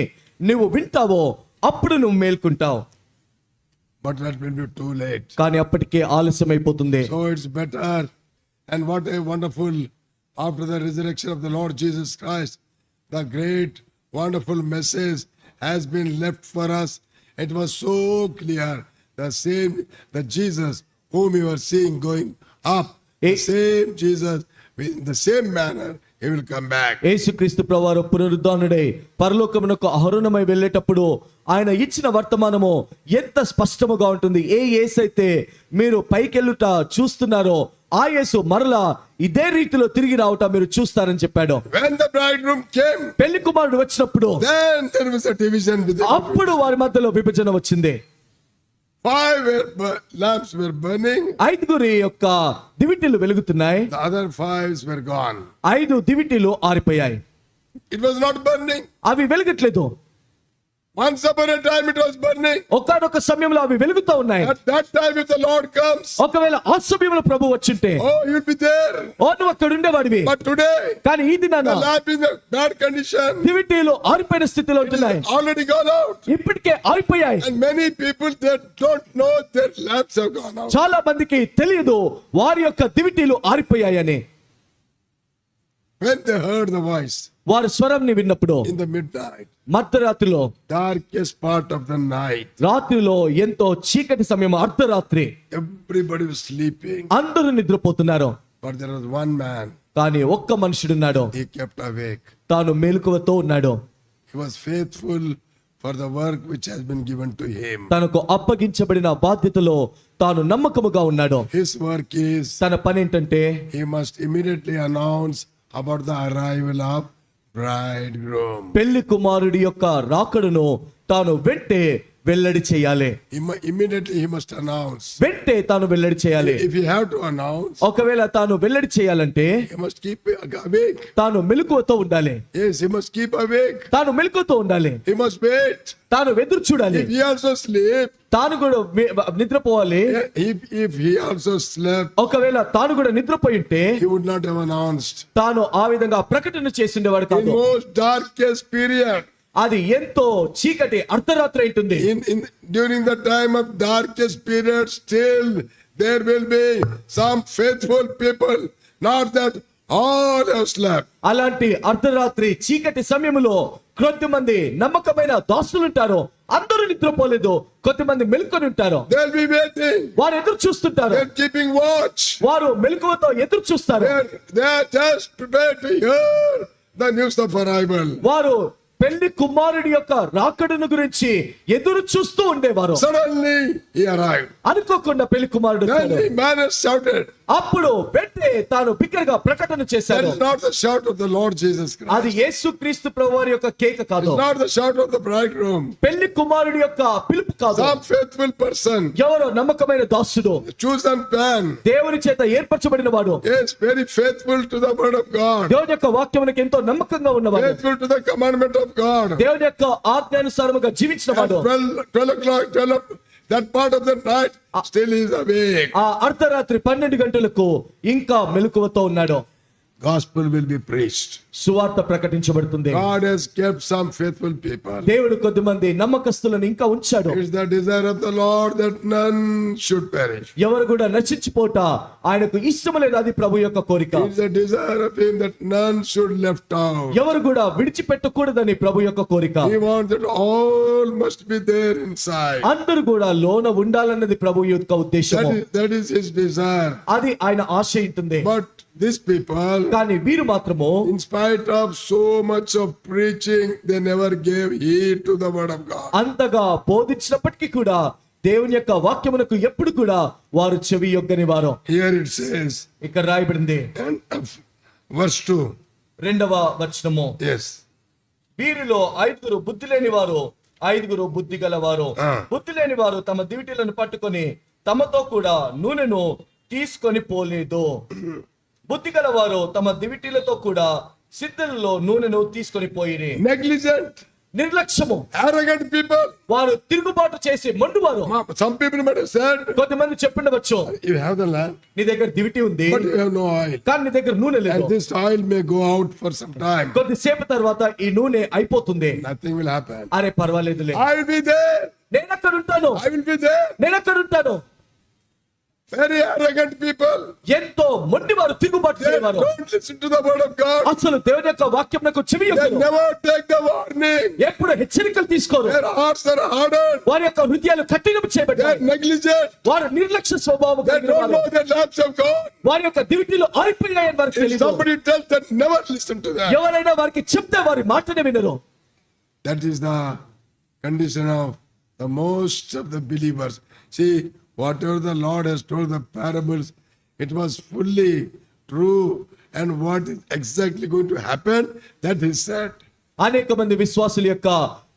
నువ్వు వింటావో అప్పుడు నువ్వు మేల్కుంటావు. But that will be too late. కానీ అప్పటికే ఆలస్యం అయిపోతుంది. So it's better. And what a wonderful, after the resurrection of the Lord Jesus Christ, the great wonderful message has been left for us. It was so clear. The Jesus whom you are seeing going up, the Eh. same Jesus, in the same manner, he will come back. యేసుక్రీస్తు ప్రభువారు పునరుద్ధానుడై పరలోకమునకు అహరోనమై వెళ్ళేటప్పుడు ఆయన ఇచ్చిన వర్తమానము ఎంత స్పష్టముగా ఉంటుంది. ఏ యేసైతే మీరు పైకెళ్ళుట చూస్తున్నారో ఆ యేసు మరలా ఇదే రీతిలో తిరిగి రావట మీరు చూస్తారని చెప్పాడు. When the bridegroom came, పెళ్లి కుమారుడు వచ్చినప్పుడు then there was a division within. అప్పుడు వారి మధ్యలో విభజన వచ్చింది. 5 lamps were burning, 5 యొక్క దివిటీలు వెలుగుతున్నాయి, the other 5 were gone. 5 దివిటీలు ఆరిపోయాయి. It was not burning. అవి వెలుగట్లేదు. Once upon a time it was burning. ఒకానొక సమయంలో అవి వెలుగుతూ ఉన్నాయి. At that time if the Lord comes, ఒకవేళ ఆ సమయంలో ప్రభు వచ్చింటే oh, you'll be there. నువ్వు అక్కడ ఉండేవాడివి. But today, కానీ ఈ దినాన the lamp in the bad condition, దివిటీలు ఆరిపోయిన స్థితిలో it ఉంటున్నాయి. is already gone out. ఇప్పటికే ఆరిపోయాయి. And many people that don't know their lamps have gone out. చాలా మందికి తెలియదు వారి యొక్క దివిటీలు ఆరిపోయాయని. When they heard the voice వారు స్వరంని విన్నప్పుడు in the midnight, మధ్యరాత్రిలో, darkest part of the night, రాత్రిలో ఎంతో చీకటి సమయం, అర్ధరాత్రి, everybody was sleeping. అందరూ నిద్రపోతున్నారు. But there was one man, కానీ ఒక్క మనుషుడున్నాడు. he kept awake. తాను మెలకువతో ఉన్నాడు. He was faithful for the work which has been given to him. తనకు అప్పగించబడిన బాధ్యతలో తాను నమ్మకముగా ఉన్నాడు. His work is, తన పని ఏంటంటే he must immediately announce about the arrival of bridegroom. పెళ్లి కుమారుడి యొక్క రాకడను తాను వెంటే వెల్లడి చేయాలి. Immediately he must announce. వెంటే తాను వెల్లడి చేయాలి. If he have to announce, ఒకవేళ తాను వెల్లడి చేయాలంటే he must keep awake. తాను మెలకువతో ఉండాలి. Yes, he must keep awake. తాను మెలకువతో ఉండాలి. He must wait. తాను ఎదురు చూడాలి. If he also sleep, తాను కూడా నిద్రపోవాలి. if he also slept, ఒకవేళ తాను కూడా నిద్రపోయి ఉంటే he would not have announced. తాను ఆ విధంగా ప్రకటన చేసిండేవాడు In కాదు. most darkest period, అది ఎంతో చీకటి అర్ధరాత్రి ఉంటుంది. during the time of darkest period, still there will be some faithful people, not that all have slept. అలాంటి అర్ధరాత్రి చీకటి సమయంలో కొద్దిమంది నమ్మకమైన దాసులు ఉంటారు. అందరూ నిద్రపోలేదు, కొద్దిమంది మెలుకొని ఉంటారు. They'll be waiting. వారు ఎదురు చూస్తుంటారు. They're keeping watch. వారు మెలకువతో ఎదురు చూస్తారు. They're just prepared to hear the news of arrival. వారు పెళ్లి కుమారుడి యొక్క రాకడను గురించి ఎదురు చూస్తూ ఉండేవారు. Suddenly he arrived. అనుకోకుండా పెళ్లి కుమారుడు Then వచ్చాడు. the man has shouted. అప్పుడు వెంటనే తాను బిగ్గరగా ప్రకటన That చేశాడు. is not the shout of the Lord Jesus అది Christ. యేసుక్రీస్తు ప్రభువారి యొక్క కేక కాదు. It's not the shout of the bridegroom. పెళ్లి కుమారుడి యొక్క పిలుపు కాదు. Some faithful person, ఎవరో నమ్మకమైన దాసుడు, chosen man, దేవుని చేత ఏర్పరచబడిన వాడు, is very faithful to the word of God, దేవుని యొక్క వాక్యమునకు ఎంతో నమ్మకంగా ఉన్నవాడు, faithful to the commandment of God. దేవుని యొక్క ఆజ్ఞానుసారముగా జీవించిన At వాడు. 12 o'clock, that part of the night, still he is awake. ఆ అర్ధరాత్రి 12 గంటలకు ఇంకా మెలకువతో ఉన్నాడు. Gospel will be preached. సువార్త ప్రకటించబడుతుంది. God has kept some faithful people. దేవుడు కొద్దిమంది నమ్మకస్తులను ఇంకా ఉంచాడు. It's the desire of the Lord that none should perish. ఎవరు కూడా నశించిపోట ఆయనకు ఇష్టం లేదు, అది ప్రభు యొక్క కోరిక. It's the desire of him that none should left out. ఎవరు కూడా విడిచిపెట్టకూడదని ప్రభు యొక్క కోరిక. He wants that all must be there inside. అందరూ కూడా లోన ఉండాలన్నది ప్రభు యొక్క ఉద్దేశం. That is his desire. అది ఆయన ఆశయించింది. But these people, కానీ వీరు మాత్రము in spite of so much of preaching, they never gave heed to the word of God. అంతగా బోధించినప్పటికీ కూడా దేవుని యొక్క వాక్యమునకు ఎప్పుడు కూడా వారు చెవి యొగ్గని వారు. Here it says, ఇక్కడ రాయబడింది and verse 2. 2వ వచనము, Yes. వీరిలో 5 బుద్ధి లేని వారు, 5 బుద్ధి గలవారు. బుద్ధి లేని వారు తమ దివిటీలను పట్టుకొని తమతో కూడా నూనెను తీసుకొని పోలేదు. బుద్ధి గలవారు తమ దివిటీలతో కూడా సిద్ధలలో నూనెను తీసుకొని పోయిరి. Negligent, నిర్లక్ష్యము, arrogant people. వారు తిరుగుబాటు చేసి మొండువారు. Some people might have said, కొంతమంది చెప్పిండవచ్చు, you have the lamp, నీ దగ్గర దివిటి ఉంది but you have no oil. కానీ నీ దగ్గర నూనె లేదు. And this oil may go out for some time. కొద్దిసేపు తర్వాత ఈ నూనె అయిపోతుంది. Nothing will happen. అరే పర్వాలేదులే, I will be there. నేను అక్కడ ఉంటాను, I will be there. నేను అక్కడ ఉంటాను. Very arrogant people. ఎంతో మొండి వారు, తిరుగుబాటు They చేయవారు, don't listen to the word of God. అసలు దేవుని యొక్క వాక్యంకు చెవి They యొక్కరు, never take the warning. ఎప్పుడు హెచ్చరికలు తీసుకోరు. Their hearts are hardened. వారి యొక్క హృదయాలు కఠినం They are చేయబడ్డాయి. negligent. వారు నిర్లక్ష్య స్వభావం They కలిగిన don't వారు. know the lamps of God. వారి యొక్క దివిటీలు ఆరిపోయాయని వారికి If తెలియదు. somebody tells them, never listen to that. ఎవరైనా వారికి చెప్తే వారి మాటనే వినరు. That is the condition of the most of the believers. See, whatever the Lord has told the parables, it was fully true. And what is exactly going to happen, that is said. అనేక మంది విశ్వాసుల యొక్క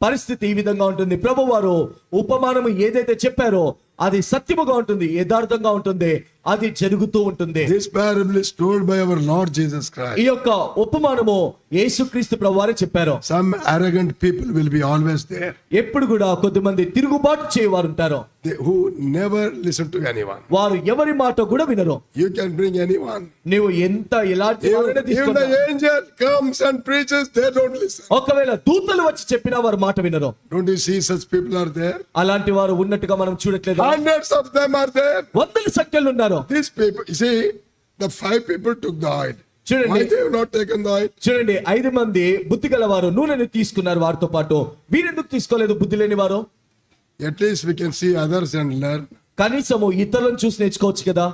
పరిస్థితి ఈ విధంగా ఉంటుంది. ప్రభువారు ఉపమానము ఏదైతే చెప్పారో అది సత్యముగా ఉంటుంది, యథార్థంగా ఉంటుంది, అది జరుగుతూ ఉంటుంది. This parable is told by our Lord Jesus ఈ Christ. యొక్క ఉపమానము యేసుక్రీస్తు ప్రభువారే చెప్పారు. Some arrogant people will be always there, ఎప్పుడు కూడా కొద్దిమంది తిరుగుబాటు చేయవారు ఉంటారు. who never listen to anyone. వారు ఎవరి మాట కూడా వినరు. You can bring anyone. నీవు ఎంత ఎలాంటి వారిని Even తీసుకున్నా, the angel comes and preaches, they don't listen. ఒకవేళ దూతలు వచ్చి చెప్పినా వారు మాట వినరు. Don't you see such people are there? అలాంటి వారు ఉన్నట్టుగా మనం చూడట్లేదు. Hundreds of them are there. వందల సంఖ్యలో ఉన్నారు. These people, you see, the 5 people took the oil. చూడండి. Why they have not taken the oil? చూడండి, 5 మంది బుద్ధి గల వారు నూనెను తీసుకున్నారు వారితో పాటు. వీరెందుకు తీసుకోలేదు బుద్ధి లేని వారు? At least we can see others and learn. కనీసము ఇతరులను చూసి నేర్చుకోవచ్చు కదా.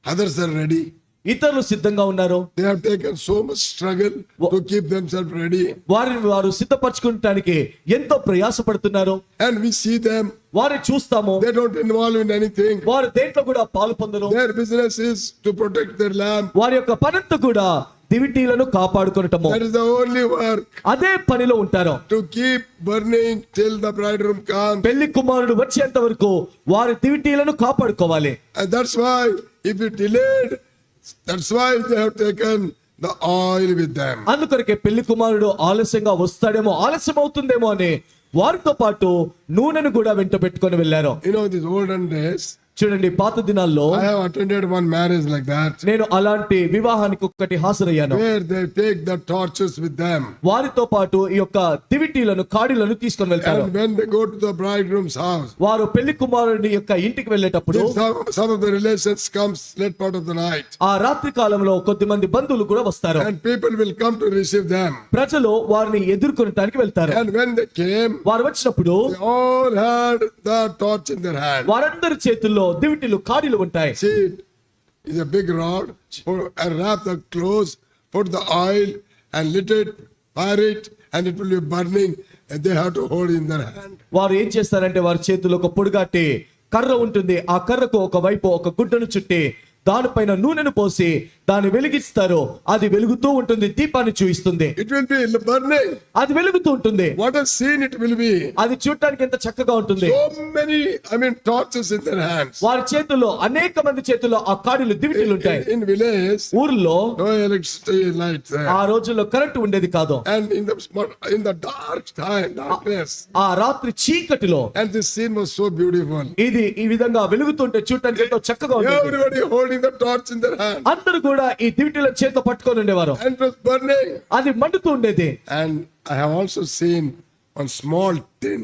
Others are ready. ఇతరులు సిద్ధంగా ఉన్నారు. They have taken so much struggle to keep themselves ready. వారిని వారు సిద్ధపరచుకోవడానికి ఎంతో ప్రయాసపడుతున్నారు. And we see them, వారిని చూస్తాము, they don't involve in anything. వారు దేంట్లో కూడా పాలు పొందరు. Their business is to protect their lamp. వారి యొక్క పనంతా కూడా దివిటీలను కాపాడుకొనటము, That is the only work. అదే పనిలో ఉంటారు. To keep burning till the bridegroom comes. పెళ్లి కుమారుడు వచ్చేంత వరకు వారి దివిటీలను కాపాడుకోవాలి. And that's why if you delayed, that's why they have taken the oil with them. అందుకొరకే పెళ్లి కుమారుడు ఆలస్యంగా వస్తాడేమో, ఆలస్యం అవుతుందేమో అని వారితో పాటు నూనెను కూడా వెంట పెట్టుకొని వెళ్ళారు. You know, these olden days, చూడండి, పాత దినాల్లో I have attended one marriage like that, నేను అలాంటి వివాహానికి ఒక్కటి హాజరయ్యాను. where they take the torches with them. వారితో పాటు ఈ యొక్క దివిటీలను, కాడిలను తీసుకొని వెళ్తారు. And when they go to the bridegroom's house, వారు పెళ్లి కుమారుడి యొక్క ఇంటికి వెళ్ళేటప్పుడు some of the relations comes late part of the night. ఆ రాత్రి కాలంలో కొద్ది మంది బంధువులు కూడా వస్తారు. And people will come to receive them. ప్రజలు వారిని ఎదుర్కొనటానికి వెళ్తారు. And when they came, వారు వచ్చినప్పుడు they all had the torch in their hand. వారందరి చేతుల్లో దివిటీలు, కాడిలు ఉంటాయి. See, it is a big rod, and wrap the clothes, put the oil, and lit it, fire it, and it will be burning, and they have to hold in their hand. వారు ఏం చేస్తారంటే వారి చేతుల్లో ఒక పొడుగాటి కర్ర ఉంటుంది. ఆ కర్రకు ఒక వైపు ఒక గుడ్డను చుట్టి దానిపైన నూనెను పోసి దాన్ని వెలిగిస్తారు. అది వెలుగుతూ ఉంటుంది, దీపాన్ని చూయిస్తుంది. It will be burning. అది వెలుగుతూ ఉంటుంది. What a scene it will be. అది చూడటానికి ఎంత చక్కగా ఉంటుంది. So many, torches in their hands. వారి చేతుల్లో, అనేక మంది చేతుల్లో ఆ కాడిలు, దివిటీలు ఉంటాయి. In village, ఊర్లో no electricity lights there. ఆ రోజుల్లో కరెంటు ఉండేది కాదు. And in the darkness, ఆ రాత్రి చీకటిలో and this scene was so beautiful. ఇది ఈ విధంగా వెలుగుతుంటే చూడటానికి ఎంతో చక్కగా ఉంటుంది. Everybody holding the torch in their hand, అందరూ కూడా ఈ దివిటీల చేత పట్టుకొని ఉండేవారు. and it was burning. అది మండుతూ ఉండేది. And I have also seen one small tin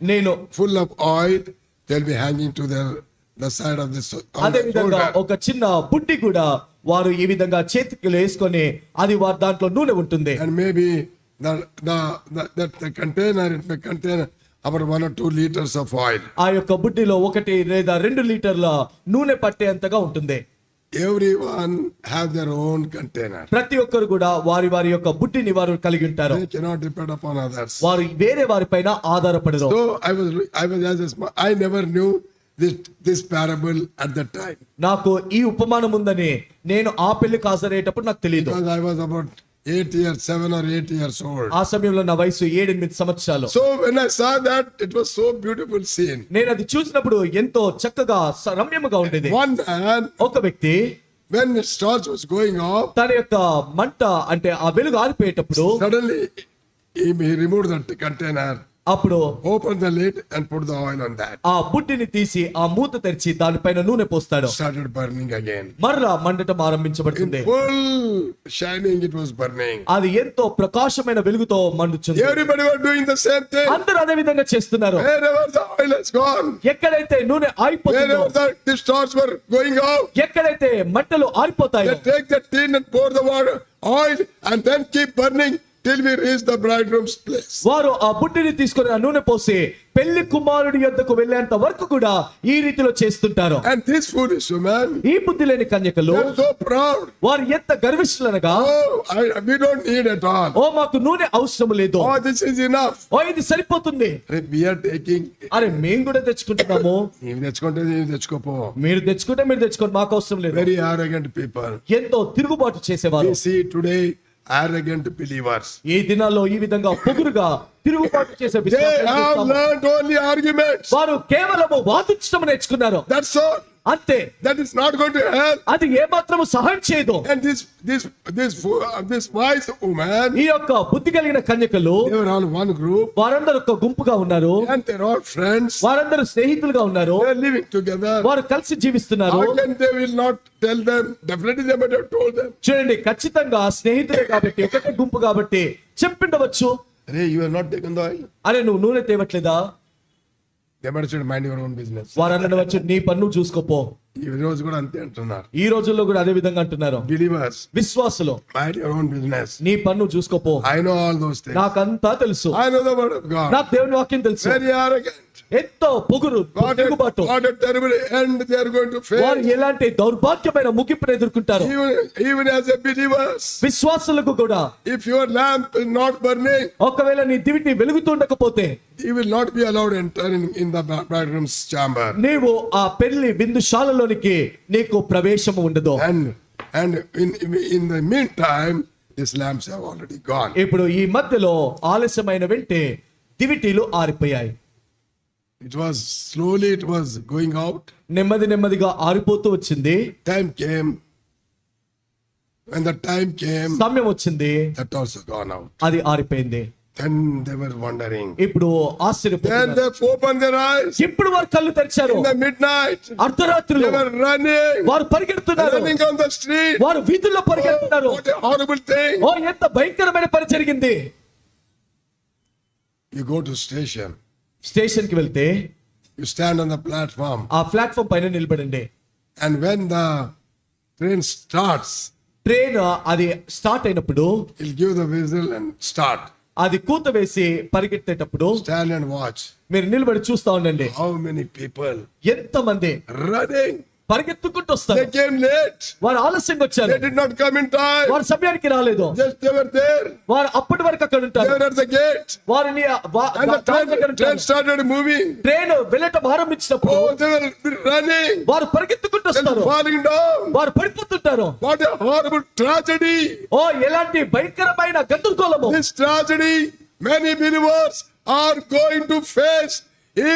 నేను full of oil. They'll be hanging to the side of this. అదే విధంగా ఒక చిన్న బుడ్డి కూడా వారు ఈ విధంగా చేతికి వేసుకొని అది వారి దాంట్లో నూనె ఉంటుంది. And maybe the container, it may contain about 1 or 2 liters of oil. ఆ యొక్క బుడ్డిలో 1 లేదా 2 లీటర్ల నూనె పట్టేంతగా ఉంటుంది. Everyone have their own container. ప్రతి ఒక్కరు కూడా వారి వారి యొక్క బుడ్డిని వారు కలిగి ఉంటారు. They cannot depend upon others. వారు వేరే వారిపైన ఆధారపడరు. So I never knew this parable at that time, నాకు ఈ ఉపమానం ఉందని నేను ఆ పెళ్లి హాజరయ్యేటప్పుడు నాకు తెలియదు. because I was about 7 or 8 years old. ఆ సమయంలో నా వయసు 7-8 సంవత్సరాలు. So when I saw that, it was so beautiful scene. నేను అది చూసినప్పుడు ఎంతో చక్కగా రమ్యముగా ఉండేది. One man, ఒక వ్యక్తి when his torch was going off, తన యొక్క మంట అంటే ఆ వెలుగు ఆరిపోయేటప్పుడు suddenly he removed that container అప్పుడు open the lid and put the oil on that. ఆ బుడ్డిని తీసి ఆ మూత తెరిచి దానిపైన నూనె పోస్తాడు. Started burning again. మరలా మండటం ఆరంభించబడుతుంది. Full shining it was burning. అది ఎంతో ప్రకాశమైన వెలుగుతో మండుచుంది. Everybody were doing the same thing. అందరూ అదే విధంగా చేస్తున్నారు. Wherever the oil has gone, ఎక్కడైతే నూనె ఆరిపోతుందో, wherever the stars were going out, ఎక్కడైతే మంటలు ఆరిపోతాయో, they take the tin and pour the water, oil, and then keep burning till we reach the bridegroom's place. వారు ఆ బుడ్డిని తీసుకొని ఆ నూనె పోసి పెళ్లి కుమారుడి యొద్దకు వెళ్ళేంత వరకు కూడా ఈ రీతిలో చేస్తుంటారు. And this foolish woman, ఈ బుద్ధి లేని కన్యకలు they are so proud. వారు ఎంత గర్విష్ఠులనగా, We don't need at all. ఓ మాకు నూనె అవసరం లేదు, Oh, this is enough. ఓ ఇది సరిపోతుంది. We are taking. అరే మేము కూడా తెచ్చుకుంటున్నాము, నీవు తెచ్చుకుంటే నీవు తెచ్చుకోపో. మీరు తెచ్చుకుంటే మీరు తెచ్చుకోండి, మాకు అవసరం లేదు. Very arrogant people. ఎంతో తిరుగుబాటు చేసేవారు. We see today arrogant believers. ఈ దినాల్లో ఈ విధంగా పొగురుగా తిరుగుబాటు చేసే They have విశ్వాసులు learned only arguments. వారు కేవలము వాదించడం నేర్చుకున్నారు, That's all. అంతే. That is not going to help. అది ఏ మాత్రము సహాయం చేయదు. And this wise woman, ఈ యొక్క బుద్ధి కలిగిన కన్యకలు they were all one group, వారందరూ ఒక గుంపుగా ఉన్నారు, and they're all friends. వారందరూ స్నేహితులుగా ఉన్నారు, They're living together. వారు కలిసి జీవిస్తున్నారు. How can they will not tell them? Definitely they might have told them. చూడండి, ఖచ్చితంగా స్నేహితులే కాబట్టి, ఒకటే గుంపు కాబట్టి చెప్పిండవచ్చు. Hey, you are not taking the oil. అరే నువ్వు నూనె తేవట్లేదా? They might have said, mind your own business. వారు అనవచ్చు, నీ పన్ను చూసుకోపో. ఈ రోజు కూడా అంతే అంటున్నారు. ఈ రోజుల్లో కూడా అదే విధంగా అంటున్నారు. Believers, విశ్వాసులు, mind your own business. నీ పన్ను చూసుకోపో. I know all those things. నాకంతా తెలుసు, I know the word of God. నాకు దేవుని వాక్యం తెలుసు. Very arrogant. ఎంతో పొగురు, తిరుగుబాటు. What a terrible end they are going to వారు face. ఎలాంటి దౌర్భాగ్యమైన ముగింపును ఎదుర్కొంటారు. Even as a believers, విశ్వాసులకు కూడా if your lamp is not burning, ఒకవేళ నీ దివిటి వెలుగుతుండకపోతే you will not be allowed to enter in the bridegroom's chamber. నీవు ఆ పెళ్లి విందుశాలలోనికి నీకు ప్రవేశము ఉండదు. And in the meantime, these lamps have already gone. ఇప్పుడు ఈ మధ్యలో ఆలస్యమైన వెంటే దివిటీలు ఆరిపోయాయి. It was going out. నెమ్మదిగా ఆరిపోతూ వచ్చింది. Time came. When the time came, సమయం వచ్చింది, that also gone out. అది ఆరిపోయింది. Then they were wondering. ఇప్పుడు Then ఆశ్చర్యపోతున్నారు. they opened their eyes. ఇప్పుడు వారు కళ్ళు తెరిచారు. In the midnight, అర్ధరాత్రిలో they were running. వారు పరిగెడుతున్నారు, Running on the street. వారు వీధుల్లో పరిగెడుతున్నారు. What a horrible thing. ఓ ఎంత భయంకరమైన పని జరిగింది. You go to station. Station కి వెళ్తే You stand on the platform. ఆ ప్లాట్ఫామ్ పైన నిలబడండి. And when the train starts, train అది స్టార్ట్ అయినప్పుడు he'll give the whistle and start. అది కూత వేసి పరిగెత్తేటప్పుడు Stand and watch. మీరు నిలబడి చూస్తా ఉండండి. How many people ఎంత మంది running. పరిగెత్తుకుంటూ వస్తారు. They came late. వారు ఆలస్యంగా వచ్చారు. They did not come in time. వారు సమయానికి రాలేదు. Just they were there. వారు అప్పటి వరకు అక్కడ They ఉంటారు. were at the gate. వారిని And the train started moving. Train వెళ్ళటం ఆరంభించినప్పుడు Oh, they were running. వారు పరిగెత్తుకుంటూ Then వస్తారు. falling down. వారు పడిపోతుంటారు. What a horrible tragedy. ఓ ఎలాంటి భయంకరమైన గందరగోళము. This tragedy many believers are going to face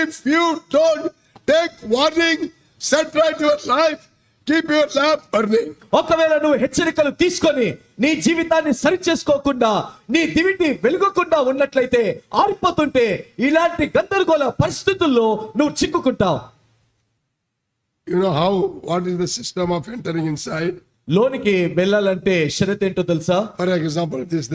if you don't take warning, set right your life, keep your lamp burning. ఒకవేళ నువ్వు హెచ్చరికలు తీసుకొని నీ జీవితాన్ని సరి చేసుకోకుండా నీ దివిటి వెలుగకుండా ఉన్నట్లయితే, ఆరిపోతుంటే ఇలాంటి గందరగోళ పరిస్థితుల్లో నువ్వు చిక్కుకుంటావు. You know what is the system of entering inside? లోనికి వెళ్ళాలంటే షరత్ ఏంటో తెలుసా? For example, this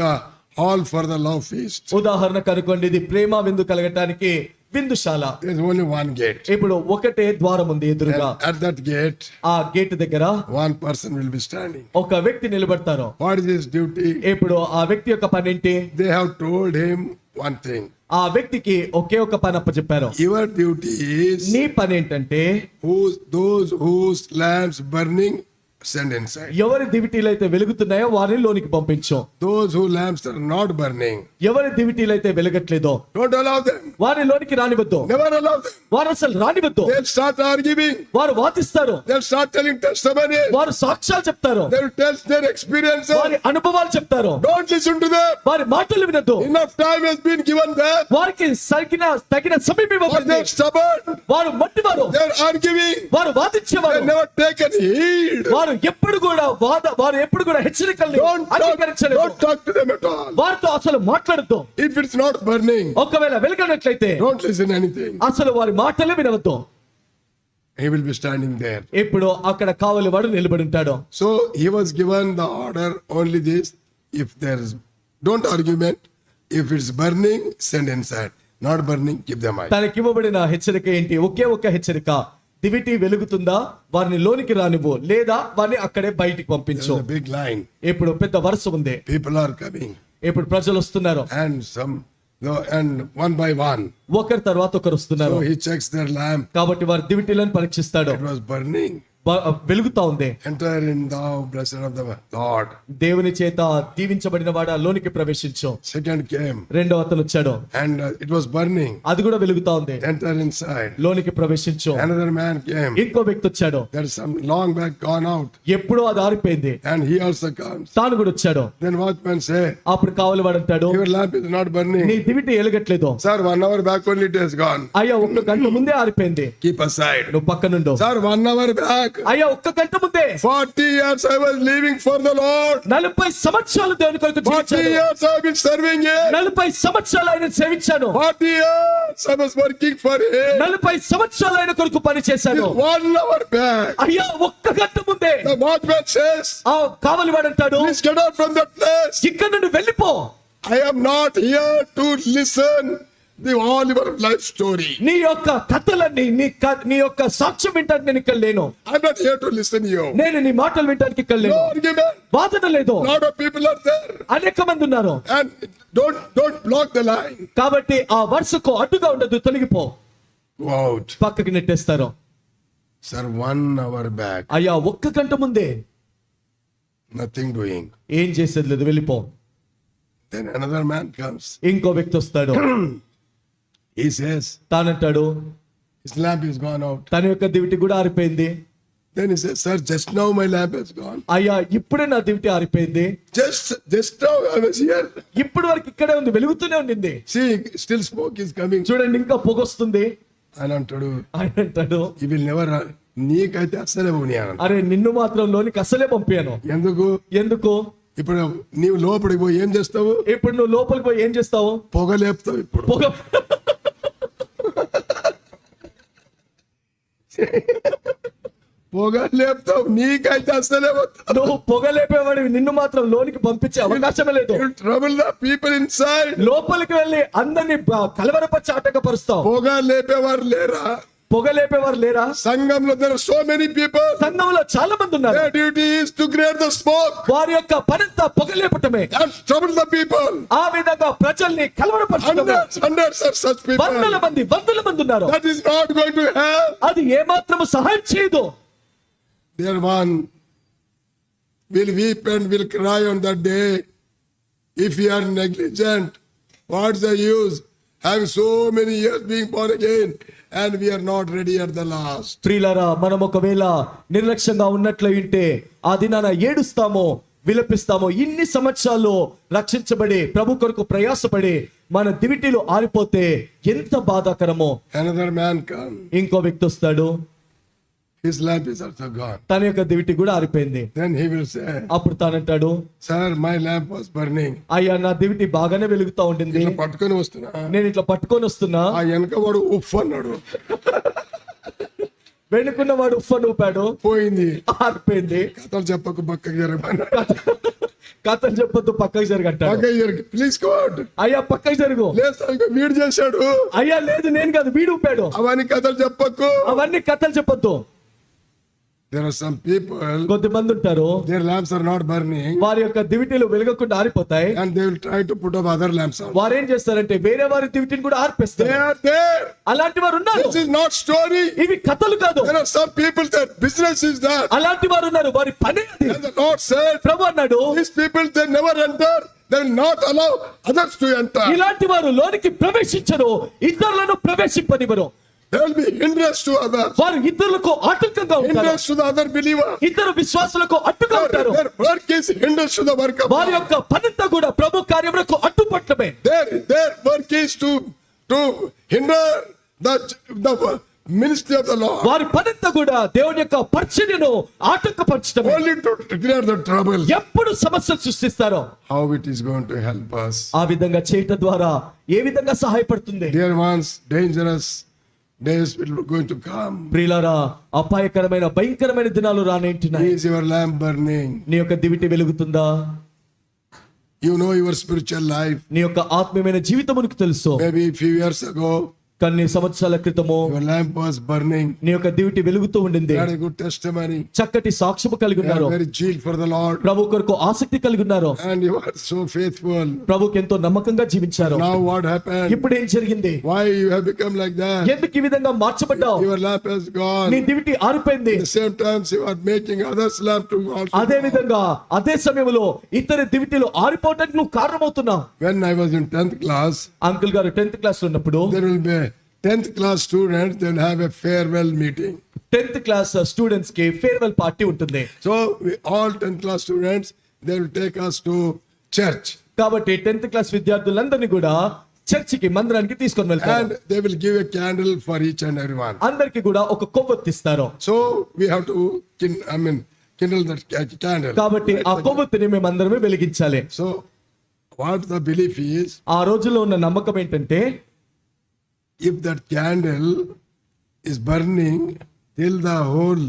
the hall for the love feast. ఉదాహరణకు అనుకోండి, ఇది ప్రేమ విందు కలగటానికి విందుశాల. There's only one gate. ఇప్పుడు ఒకటే ద్వారం ఉంది ఎదురుగా. And at that gate, ఆ గేట్ దగ్గర one person will be standing. ఒక వ్యక్తి నిలబడతారు. What is his duty? ఇప్పుడు ఆ వ్యక్తి యొక్క పని ఏంటి? They have told him one thing. ఆ వ్యక్తికి ఒకే ఒక పని అప్పచెప్పారు. Your duty is నీ పని ఏంటంటే those whose lamps burning, send inside. ఎవరి దివిటీలు అయితే వెలుగుతున్నాయో వారిని లోనికి పంపించు. Those whose lamps are not burning, ఎవరి దివిటీలు అయితే వెలగట్లేదో don't allow them. వారిని లోనికి రానివద్దు. Never allow them. వారు అసలు రానివద్దు. They'll start arguing. వారు వాదిస్తారు. They'll start telling testimonies. వారు సాక్ష్యాలు చెప్తారు. They'll tell their experiences. వారి అనుభవాలు చెప్తారు. Don't listen to them. వారి మాటలు వినద్దు. Enough time has been given them. వారికి తగిన సమయం But ఇవ్వబడింది. they're stubborn. వారు మట్టివారు. They're arguing. వారు They వాదించేవారు. never taken heed. వారు ఎప్పుడు కూడా హెచ్చరికల్ని Don't అంగీకరించలేదు. talk to them at all. వారితో అసలు మాట్లాడద్దు. If it's not burning, ఒకవేళ వెలగనట్లయితే don't listen anything. అసలు వారి మాటలే వినవద్దు. He will be standing there. ఇప్పుడు అక్కడ కావలి వాడు నిలబడి ఉంటాడు. So he was given the order only this: if there is, don't argument. If it's burning, send inside. Not burning, keep them out. తనకి ఇవ్వబడిన హెచ్చరిక ఏంటి? ఒకే ఒక్క హెచ్చరిక, దివిటి వెలుగుతుందా వారిని లోనికి రానివ్వు, లేదా వారిని అక్కడే బయటికి పంపించు. There's a big line. ఇప్పుడు పెద్ద వరుస ఉంది. People are coming, ఇప్పుడు ప్రజలు వస్తున్నారు. and one by one. ఒకరి తర్వాత ఒకరు వస్తున్నారు. So he checks their lamp. కాబట్టి వారి దివిటీలను పరీక్షిస్తాడు. It was burning. వెలుగుతా ఉంది. Enter in thou blessed of the Lord. దేవుని చేత దీవించబడిన వాడా లోనికి ప్రవేశించు. Second came, రెండో అతను వచ్చాడు. and it was burning. అది కూడా వెలుగుతా ఉంది. Enter inside. లోనికి ప్రవేశించు. Another man came. ఇంకో వ్యక్తి వచ్చాడు. There is some long back gone out, ఎప్పుడో అది ఆరిపోయింది. and he also comes. తాను కూడా వచ్చాడు. Then watchman say, అప్పుడు కావలి వాడు అంటాడు, your lamp is not నీ burning. Diviti ఎలగట్లేదు. Sir, 1 hour back only it has gone. అయ్యా ఒక్క గంట ముందే ఆరిపోయింది. Keep aside. నువ్వు పక్కనుండు. Sir, 1 hour back. అయ్యా ఒక్క గంట ముందే 40 years I was living for the Lord. 40 సంవత్సరాలు దేవుని కొరకు 40 జీవించాను. years I have been serving Him. 40 సంవత్సరాలు ఆయన సేవించాను. 40 years I was working for Him. 40 సంవత్సరాలు ఆయన కొరకు పని చేశాను. 1 hour back. అయ్యా ఒక్క గంట ముందే The watchman says, ఆ కావలి వాడు అంటాడు, please get out from that place. ఇక్కడ నుండి వెళ్ళిపో. I am not here to listen all your life story. నీ యొక్క కథలన్నీ నీ యొక్క సాక్ష్యం వింటానికి నేను ఇక్కడ లేను. I'm not here to listen you. నేను నీ మాటలు వింటానికి ఇక్కడ No లేను. argument. వాదన లేదు. Lot of people are there. అనేక మంది ఉన్నారు. And don't block the line. కాబట్టి ఆ వరుసకు అడ్డుగా ఉండదు, తొలగిపో. Go out. పక్కకి నెట్టేస్తారు. Sir, 1 hour back. అయ్యా ఒక్క గంట ముందే Nothing doing. ఏం చేసేది లేదు, వెళ్ళిపో. Then another man comes. ఇంకో వ్యక్తి వస్తాడు. He says, తానంటాడు, his lamp is gone out. తన యొక్క దివిటి కూడా ఆరిపోయింది. Then he says, sir, just now my lamp has gone. అయ్యా ఇప్పుడే నా దివిటి ఆరిపోయింది. Just now I was here. ఇప్పుడు వరకు ఇక్కడే ఉంది, వెలుగుతూనే ఉండింది. See, still smoke is coming. చూడండి ఇంకా పొగొస్తుంది. And అంటాడు, ఆయన అంటాడు, he will never, నీకైతే అస్సలే పోనీ అన్నాడు. అరే నిన్ను మాత్రం లోనికి అసలే పంపాను. ఎందుకు? ఇప్పుడు నీవు లోపలికి పోయి ఏం చేస్తావు? ఇప్పుడు నువ్వు లోపలికి పోయి ఏం చేస్తావు? పొగ లేపుతావు. ఇప్పుడు పొగ పొగ లేపుతావు, నీకైతే అస్సలే పోతావు. నువ్వు పొగ లేపేవాడివి, నిన్ను మాత్రం లోనికి పంపించే అవకాశమే లేదు. Trouble the people inside. లోపలికి వెళ్ళి అందరినీ కలవరపరిచి ఆటంకపరుస్తావు. పొగ లేపేవారు లేరా? పొగ లేపేవారు లేరా? సంఘంలో there are so many people. సంఘంలో చాలా మంది ఉన్నారు. Their duty is to create the smoke వారి యొక్క పనంతా పొగ లేపటమే. and trouble the people. ఆ విధంగా ప్రజల్ని కలవరపరచడమే. Hundreds are such people. వందల మంది ఉన్నారు. That is not going to help. అది ఏమాత్రము సహాయం చేయదు. There one will weep and will cry on that day if we are negligent. What's the use? Having so many years being born again and we are not ready at the last. ప్రియులారా, మనం ఒకవేళ నిర్లక్ష్యంగా ఉన్నట్లు ఉంటే ఆ దినాన ఏడుస్తామో విలపిస్తామో. ఇన్ని సంవత్సరాలు రక్షించబడి ప్రభు కొరకు ప్రయాసపడి మన దివిటీలు ఆరిపోతే ఎంత బాధాకరమో. Another man come. ఇంకో వ్యక్తి వస్తాడు, His lamp is also gone. తన యొక్క దివిటి కూడా ఆరిపోయింది. Then he will say, అప్పుడు తానంటాడు, sir, my lamp was burning. అయ్యా నా దివిటి బాగానే వెలుగుతా ఉండింది, ఇట్లా పట్టుకొని వస్తున్నా, నేను ఇట్లా పట్టుకొని వస్తున్నా. ఆ వెనక వాడు ఉఫ్ అన్నాడు, వెనుకున్న వాడు ఉఫ్ఫను ఊపాడు, పోయింది, ఆరిపోయింది. కథలు చెప్పకు పక్కకి జరగమన్నాడు. కథలు చెప్పొద్దు, పక్కకి జరగంటాడు. పక్కకి జరుగు, ప్లీజ్ గో అవుట్. అయ్యా పక్కకి జరుగు. లేదు వీడు చేశాడు. అయ్యా లేదు నేను కాదు, వీడు ఊపాడు. అవన్నీ కథలు చెప్పకు. అవన్నీ కథలు చెప్పొద్దు. There are some people, కొంతమంది ఉంటారు, their lamps are not burning వారి యొక్క దివిటీలు వెలగకుండా ఆరిపోతాయి. and they will try to put up other lamps on. వారు ఏం చేస్తారంటే వేరే వారి దివిటీని కూడా They ఆర్పేస్తారు. are there. అలాంటి వారు ఉన్నారు. This is not story. ఇవి కథలు కాదు. There are some people, their business is that. అలాంటి వారు ఉన్నారు, వారి పని అది. And the Lord said, ప్రభు అన్నాడు, these people, they never enter. They will not allow others to enter. ఇలాంటి వారు లోనికి ప్రవేశించరు, ఇతరులను ప్రవేశింపనివ్వరు. There will be hindrance to others. వారు ఇతరులకు ఆటంకంగా ఉంటారు, Hindrance to the other believer. ఇతర విశ్వాసులకు అడ్డుగా ఉంటారు. Their work is hindrance to the work of వారి God. యొక్క పనంతా కూడా ప్రభు కార్యములకు అడ్డుపట్టమే. Their work is to hinder ministry of the Lord. వారి పనంతా కూడా దేవుని యొక్క పరిచర్యను ఆటంకపరచడమే. Only to declare the trouble. ఎప్పుడు సమస్యలు సృష్టిస్తారో How it is going to help us. ఆ విధంగా చేయటం ద్వారా ఏ విధంగా సహాయపడుతుంది. Dear ones, dangerous days will going to come. ప్రియులారా, అపాయకరమైన భయంకరమైన దినాలు రానేంటున్నాయి. Is your lamp burning? నీ యొక్క దివిటి వెలుగుతుందా? You know your spiritual life. నీ యొక్క ఆత్మీయమైన జీవితమునికి తెలుసు. Maybe a few years ago, కొన్ని సంవత్సరాల క్రితము your lamp was burning. నీ యొక్క దివిటి వెలుగుతూ ఉండింది. You had a good testimony. చక్కటి సాక్ష్యము కలిగి You ఉన్నారు. are very zeal for the Lord. ప్రభు కొరకు ఆసక్తి కలిగి ఉన్నారు. And you are so faithful. ప్రభుకి ఎంతో నమ్మకంగా జీవించారు. Now what happened? ఇప్పుడు ఏం జరిగింది? Why you have become like that? ఎందుకు ఈ విధంగా మార్చబడ్డావు? Your lamp has gone. నీ దివిటి ఆరిపోయింది. At the same time, you are making others' lamp to also. అదే విధంగా అదే సమయంలో ఇతర దివిటీలు ఆరిపోవడానికి నువ్వు కారణమవుతున్నావు. When I was in 10th class, uncle గారు 10th క్లాస్ లో ఉన్నప్పుడు there will be 10th class students, they will have a farewell meeting. 10th class students కి ఫేర్వెల్ పార్టీ ఉంటుంది. So all 10th class students, they will take us to church. కాబట్టి 10th క్లాస్ విద్యార్థులందరినీ కూడా చర్చికి మందిరానికి తీసుకొని వెళ్తారు. And they will give a candle for each and everyone. అందరికి కూడా ఒక కొవ్వొత్తిస్తారు. So we have to kindle that candle. కాబట్టి ఆ కొవ్వొత్తిని మేము అందరమే వెలిగించాలి. So what the belief is, ఆ రోజుల్లో ఉన్న నమ్మకం ఏంటంటే, if that candle is burning till the whole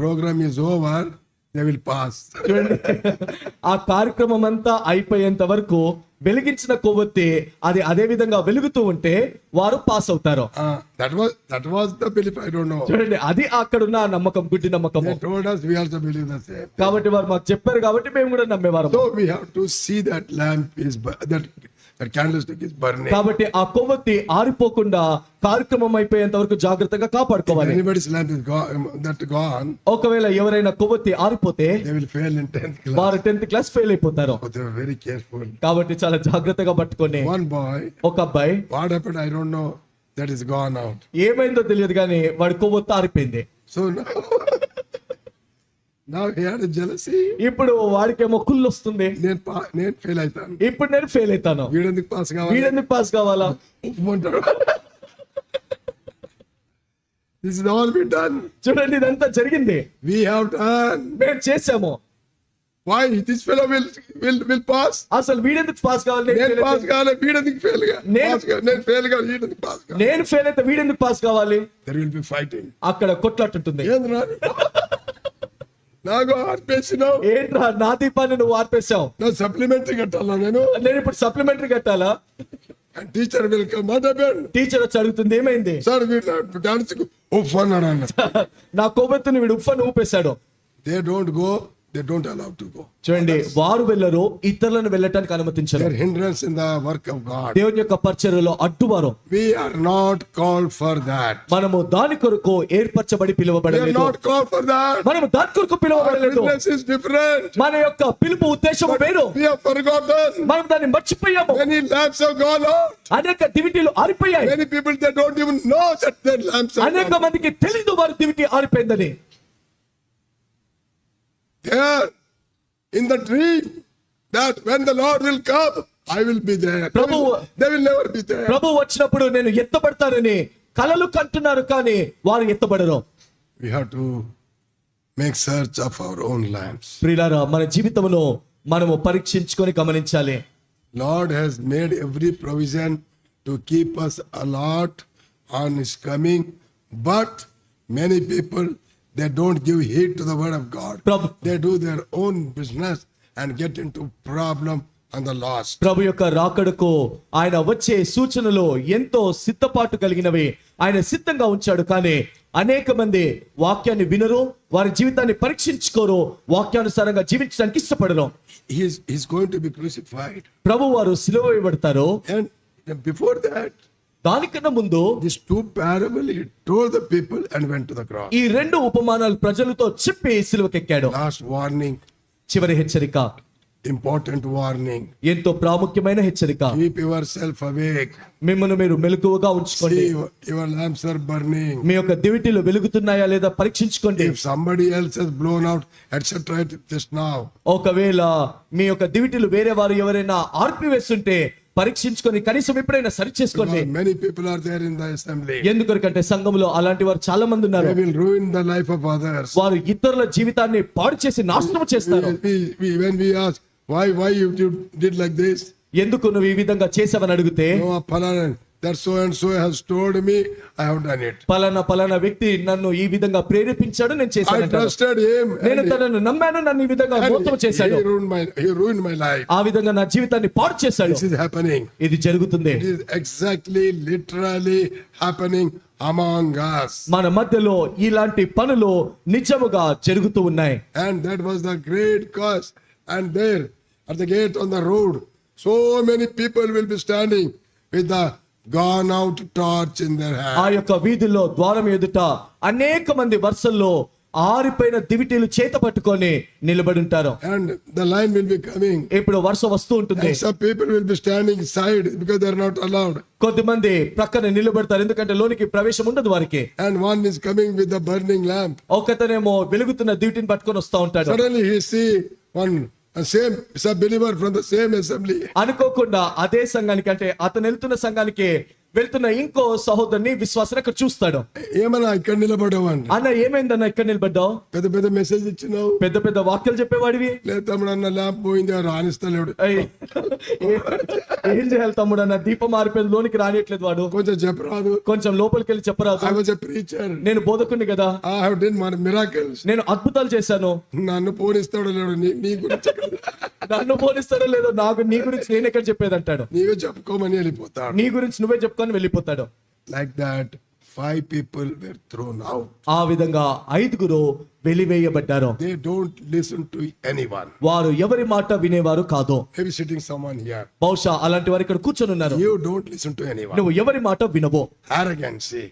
program is over, they will pass. చూడండి, ఆ కార్యక్రమం అంతా అయిపోయేంత వరకు వెలిగించిన కొవ్వొత్తి అది అదే విధంగా వెలుగుతూ ఉంటే వారు పాస్ అవుతారు. That was the belief. I don't know. చూడండి, అది అక్కడున్న ఆ నమ్మకం, గుడ్డి నమ్మకం. They told us, we also believe the same. కాబట్టి వారు మాకు చెప్పారు కాబట్టి మేము కూడా నమ్మేవారు. So we have to see that lamp is that candlestick is burning. కాబట్టి ఆ కొవ్వొత్తి ఆరిపోకుండా కార్యక్రమం అయిపోయేంత వరకు జాగ్రత్తగా If కాపాడుకోవాలి. anybody's lamp is gone, ఒకవేళ ఎవరైనా కొవ్వొత్తి ఆరిపోతే they will fail in 10th class. వారు 10th క్లాస్ ఫెయిల్ అయిపోతారు. So they were very careful. కాబట్టి చాలా జాగ్రత్తగా పట్టుకొని One boy, ఒక అబ్బాయి what happened, I don't know, that is gone out. ఏమైందో తెలియదు కానీ వాడి కొవ్వొత్తి ఆరిపోయింది. So now he had a jealousy. ఇప్పుడు వాడికేమో కుళ్ళు వస్తుంది. నేను ఫెయిల్ అవుతాను, ఇప్పుడు నేను ఫెయిల్ అవుతాను, వీడెందుకు పాస్ కావాలి, వీడెందుకు పాస్ కావాలా? అంటాడు. This is all we done. చూడండి, ఇదంతా జరిగింది, We have done. మేము చేసాము. Why this fellow will pass? అసలు వీడెందుకు పాస్ కావాలి? నేను పాస్ కావాలి, వీడెందుకు ఫెయిల్ నేను ఫెయిల్ కావాలి, వీడెందుకు పాస్ కావాలి. నేను ఫెయిల్ అయితే వీడెందుకు పాస్ కావాలి? There will be fighting. అక్కడ కొట్లాట ఉంటుంది. ఏంద్రా నాకు ఆర్పేసినావు, ఏంట్రా నా దీపాన్ని నువ్వు ఆర్పేశావు, నా సప్లిమెంటరీ కట్టాలా నేను? నేను ఇప్పుడు సప్లిమెంటరీ కట్టాలా? And teacher will come, what happened? Teacher వచ్చి అడుగుతుంది, ఏమైంది? సార్ వీడు డాన్స్ అన్నాడు అన్న. నా కొవ్వొత్తిని వీడు ఉఫ్ఫని ఊపేశాడు. They don't go, they don't allow to go. చూడండి, వారు వెళ్ళరు, ఇతరులను వెళ్ళటానికి అనుమతించరు. They are hindrance in the work of God. దేవుని యొక్క పరిచర్యలో అడ్డువారు. We are not called for that. మనము దాని కొరకు ఏర్పరచబడి We are పిలువబడలేదు. not called for that. మనము దాని కొరకు Our పిలువబడలేదు. business is different. మన యొక్క పిలుపు ఉద్దేశం వేరు. We have forgotten. మనం దాన్ని మర్చిపోయాము. Many lamps have gone out. అనేక దివిటీలు ఆరిపోయాయి. Many people, they don't even know that their lamps have అనేక gone out. మందికి తెలీదు వారి దివిటి ఆరిపోయిందని. There, in the dream, that when the Lord will come, I will be there. They will never be there. ప్రభు వచ్చినప్పుడు నేను ఎత్తబడతానని కలలు కంటున్నారు కానీ వారు ఎత్తబడరు. We have to make search of our own lamps. ప్రియులారా, మన జీవితంలో మనము పరీక్షించుకొని గమనించాలి. Lord has made every provision to keep us alert on His coming, but many people, they don't give heed to the word of God. They do their own business and get into problem and the lost. ప్రభు యొక్క రాకడకు ఆయన వచ్చే సూచనలు ఎంతో సిద్ధపాటు కలిగినవి. ఆయన సిద్ధంగా ఉంచాడు కానీ అనేక మంది వాక్యాన్ని వినరు, వారి జీవితాన్ని పరీక్షించుకోరు, వాక్యానుసారంగా జీవించడానికి ఇష్టపడరు. He's going to be crucified. ప్రభు వారు సిలువ వేయబడతారు. And before that, దానికన్నా ముందు these two parables he told the people and went to the cross. ఈ రెండు ఉపమానాలు ప్రజలతో చెప్పి సిలువకెక్కాడు. Last warning, చివరి హెచ్చరిక, important warning. ఎంతో ప్రాముఖ్యమైన హెచ్చరిక. Keep yourself awake. మిమ్మల్ని మీరు మెలకువగా ఉంచుకోండి. See, your lamps are burning. మీ యొక్క దివిటీలు వెలుగుతున్నాయా లేదా పరీక్షించుకోండి. If somebody else has blown out, etc., just now, ఒకవేళ మీ యొక్క దివిటీలు వేరే వారు ఎవరైనా ఆర్పివేస్తుంటే పరీక్షించుకొని కనీసం ఎప్పుడైనా సరి చేసుకోండి. Because many people are there in the assembly. ఎందుకంటే సంఘంలో అలాంటి వారు చాలా మంది ఉన్నారు. They will ruin the life of others. వారు ఇతరుల జీవితాన్ని పాడు చేసి నాశనం చేస్తారు. When we ask why you did like this, ఎందుకు నువ్వు ఈ విధంగా చేసావని అడిగితే, no, Phalana, that so and so has told me, I have done it. పలానా వ్యక్తి నన్ను ఈ విధంగా ప్రేరేపించాడు, నేను I చేశాను. trusted him. నేను తనను నమ్మాను, నన్ను ఈ విధంగా మోసం చేశాడు. He ruined my life. ఆ విధంగా నా జీవితాన్ని పాడు చేశాడు. This is happening. ఇది జరుగుతుంది. It is exactly, literally happening among us. మన మధ్యలో ఇలాంటి పనులు నిజముగా జరుగుతూ ఉన్నాయి. And that was the great cause. And there, at the gate on the road, so many people will be standing with the gone out torch in their ఆ hand. యొక్క వీధుల్లో ద్వారం ఎదుట అనేక మంది వరుసల్లో ఆరిపోయిన దివిటీలు చేత పట్టుకొని నిలబడి ఉంటారు. And the line will be coming. ఇప్పుడు వరుస వస్తూ ఉంటుంది. And some people will be standing side because they are not allowed. కొద్దిమంది ప్రక్కన నిలబడతారు, ఎందుకంటే లోనికి ప్రవేశం ఉండదు వారికి. And one is coming with the burning lamp. ఒకతనేమో వెలుగుతున్న దివిటిని పట్టుకొని వస్తా ఉంటాడు. Suddenly he see one a believer from the same assembly. అనుకోకుండా అదే సంఘానికి, అంటే అతను వెళ్తున్న సంఘానికి వెళ్తున్న ఇంకో సహోదరుని విశ్వాసం అక్కడ చూస్తాడు. ఏమన్నా ఇక్కడ నిలబడవండి, అన్న ఏమైందన్న ఇక్కడ నిలబడ్డావు? పెద్ద పెద్ద మెసేజ్ ఇచ్చినావు, పెద్ద పెద్ద వాక్యాలు చెప్పేవాడివి. లేదు తమ్ముడు అన్న ల్యాంప్ పోయింది రాణిస్తలేడు. ఏయ్, ఏం చేయాలి తమ్ముడు అన్న, దీపం మారిపోయింది, లోనికి రానియట్లేదు వాడు. కొంచెం చెప్పరాదు. కొంచెం లోపలికి వెళ్ళి చెప్పరాదు. I was a preacher. నేను బోధకుని కదా, I have done miracles. నేను అద్భుతాలు చేశాను. నన్ను పోనిస్తాడో లేడు, నీ గురించి నన్ను పోలిస్తాడో లేదో, నీ గురించి నేను ఎక్కడ చెప్పేది అంటాడు. నీవే చెప్పుకోమని వెళ్ళిపోతాడు. నీ గురించి నువ్వే చెప్పుకొని వెళ్ళిపోతాడు. Like that 5 people were thrown out. ఆ విధంగా 5 వెలివేయబడ్డారు. They don't listen to anyone. వారు ఎవరి మాట వినేవారు కాదు. Maybe sitting someone here. బహుశా అలాంటి వారు ఇక్కడ కూర్చొని ఉన్నారు. You don't listen to anyone. నువ్వు ఎవరి మాట వినవు. Arrogancy,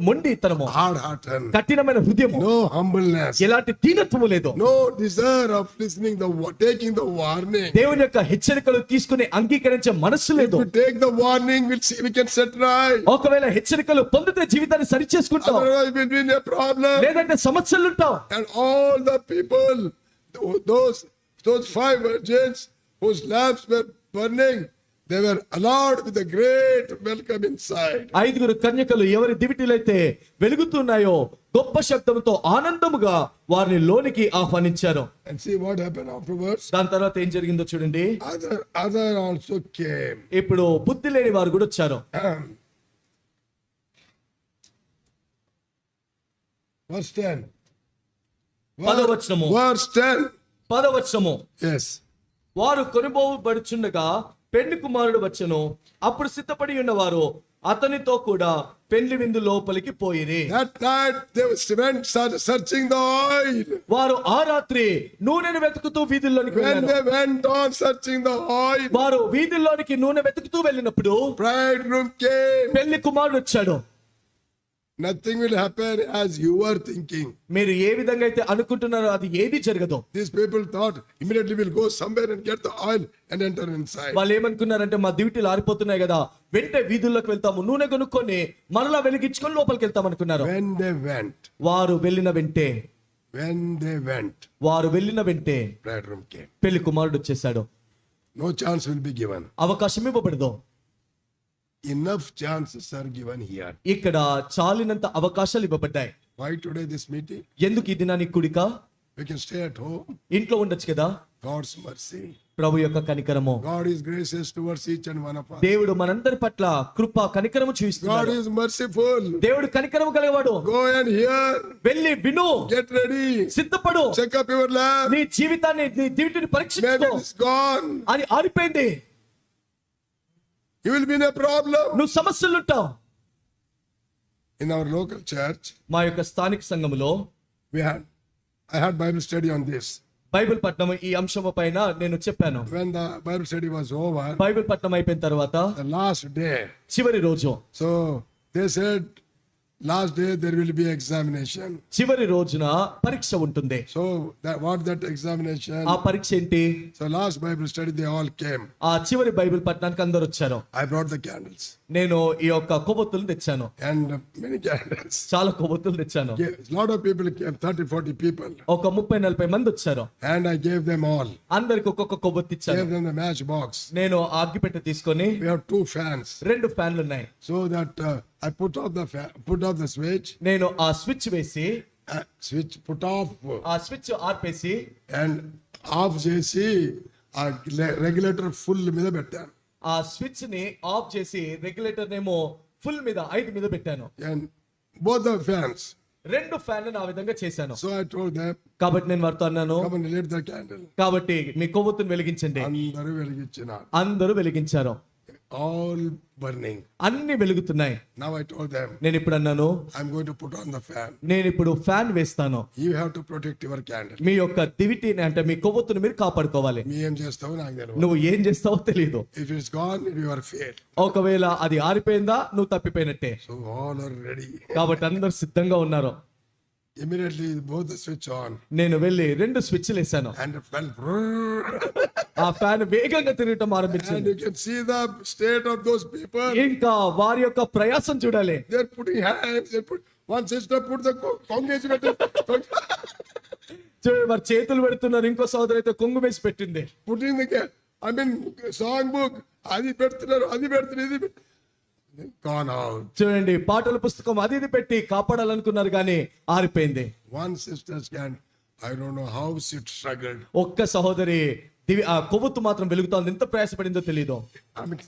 మొండితనము, hard hearted, కఠినమైన హృదయము, no humbleness, ఎలాంటి దీనత్వము లేదు. no desire of listening taking the warning. దేవుని యొక్క హెచ్చరికలు తీసుకుని అంగీకరించే మనస్సు If లేదు. we take the warning, we'll see we can set right. ఒకవేళ హెచ్చరికలు పొందితే జీవితాన్ని సరి చేసుకుంటాం, Otherwise we'll be in a problem. లేదంటే సమస్యలు ఉంటాం. And all the people, those 5 virgins whose lamps were burning, they were allowed with a great welcome inside. 5 కన్యకలు ఎవరి దివిటీలైతే వెలుగుతున్నాయో గొప్ప శబ్దంతో ఆనందముగా వారిని లోనికి ఆహ్వానించారు. And see what happened afterwards. దాని తర్వాత ఏం జరిగిందో చూడండి. Other also came. ఇప్పుడు బుద్ధి లేని వారు కూడా వచ్చారు. Verse 10. 10వ Verse 10. 10వ Yes. వారు కొనిపోబడుచుండగా పెళ్లి కుమారుడు వచ్చెను. అప్పుడు సిద్ధపడి ఉన్నవారు అతనితో కూడా పెళ్లి విందు లోపలికి పోయిరి. That night they went searching the oil. వారు ఆ రాత్రి నూనెను వెతుకుతూ వీధుల్లోనికి When వెళ్ళారు. they went on searching the oil, వారు వీధుల్లోనికి నూనె వెతుకుతూ వెళ్ళినప్పుడు bridegroom came. పెళ్లి కుమారుడు వచ్చాడు. Nothing will happen as you were thinking. మీరు ఏ విధంగా అయితే అనుకుంటున్నారో అది ఏది జరగదు. These people thought immediately we'll go somewhere and get the oil and enter inside. వాళ్ళు ఏమనుకున్నారంటే మా దివిటీలు ఆరిపోతున్నాయి కదా, వెంటనే వీధుల్లోకి వెళ్తాము, నూనె కొనుక్కొని మరలా వెలిగించుకొని లోపలికి వెళ్తాం అనుకున్నారు. When they went, వారు వెళ్ళిన వెంటే వారు వెళ్ళిన వెంటే bridegroom came. పెళ్లి కుమారుడు వచ్చేసాడు. No chance will be given. అవకాశం ఇవ్వబడదు. Enough chances are given here. ఇక్కడ చాలినంత అవకాశాలు ఇవ్వబడ్డాయి. Why today this meeting? ఎందుకు ఈ దినానికి కూడిక? We can stay at home. ఇంట్లో ఉండొచ్చు కదా. God's mercy. ప్రభు యొక్క కనికరము. God is gracious towards each and one of us. దేవుడు మనందరి పట్ల కృప కనికరము God చూపిస్తున్నాడు. is merciful. దేవుడు కనికరము కలిగేవాడు. Go and hear. వెళ్ళి విను, Get ready. సిద్ధపడు, Check up your lamp. నీ జీవితాన్ని, నీ దివిటిని Maybe పరీక్షించుకో. it's gone. అది ఆరిపోయింది, You will be in a problem. నువ్వు సమస్యలు ఉంటావు. In our local church, మా యొక్క స్థానిక సంఘములో I had Bible study on this. Bible పట్నం ఈ అంశం పైన నేను చెప్పాను. When the Bible study was over, Bible పట్నం అయిపోయిన తర్వాత the last day, చివరి రోజు, so they said last day there will be examination. చివరి రోజున పరీక్ష ఉంటుంది. So that examination? ఆ పరీక్ష ఏంటి? So last Bible study they all came. ఆ చివరి బైబిల్ పట్టణానికి అందరూ వచ్చారు. I brought the candles. నేను ఈ యొక్క కొవ్వొత్తులు తెచ్చాను, and many candles. చాలా కొవ్వొత్తులు తెచ్చాను. A lot of people came, 30-40 people, ఒక 30-40 మంది వచ్చారు. and I gave them all. అందరికి ఒక్కొక్క కొవ్వొత్తి ఇచ్చాను. Gave them the match box. నేను అగ్గిపెట్టె తీసుకొని, We have 2 fans, 2 ఫ్యాన్లు ఉన్నాయి. so that I put off the switch, నేను ఆ స్విచ్ వేసి, put off, ఆ స్విచ్ ఆర్పేసి, and off చేసి ఆ రెగ్యులేటర్ ఫుల్ మీద పెట్టాను. ఆ స్విచ్ ని ఆఫ్ చేసి రెగ్యులేటర్ నేమో ఫుల్ మీద 5 మీద పెట్టాను. And both the fans. 2 ఫ్యాన్లను ఆ విధంగా చేశాను. So I told them, కాబట్టి నేను వారితో అన్నాను, come and light the candle. కాబట్టి మీ కొవ్వొత్తును వెలిగించండి. అందరూ వెలిగించినారు. అందరూ వెలిగించారు. All burning. అన్ని వెలుగుతున్నాయి. Now I told them, నేను ఇప్పుడు అన్నాను, I'm going to put on the fan. నేను ఇప్పుడు ఫ్యాన్ వేస్తాను. You have to protect your candle. మీ యొక్క దివిటిని అంటే మీ కొవ్వొత్తును మీరు కాపాడుకోవాలి. మీ ఏం చేస్తావో నాకు తెలియదు. నువ్వు ఏం చేస్తావో తెలియదు. If it's gone, you are failed. ఒకవేళ అది ఆరిపోయిందా, నువ్వు తప్పిపోయినట్టే. So all are ready. కాబట్టి అందరు సిద్ధంగా ఉన్నారు. Immediately both the switch on నేను వెళ్ళి 2 స్విచ్లు వేసాను. and the fan. brrrr. ఆ ఫ్యాన్ వేగంగా తిరగటం And ఆరంభించింది. you can see the state of those people. ఇంకా వారి యొక్క ప్రయాసం చూడాలి. They're putting hands. One sister put the congregation. చూడండి, వారి చేతులు పెడుతున్నారు. ఇంకో సోదరు అయితే కొంగు వేసి పెట్టింది. Putting song book. అది పెడుతున్నారు. Gone out. చూడండి, పాటల పుస్తకం అది ఇది పెట్టి కాపాడాలనుకున్నారు కానీ ఆరిపోయింది. One sister I don't know how she struggled. ఒక్క సహోదరి ఆ కొవ్వొత్తు మాత్రం వెలుగుతోంది. ఎంత ప్రయాసపడిందో తెలియదు. ఆమెకి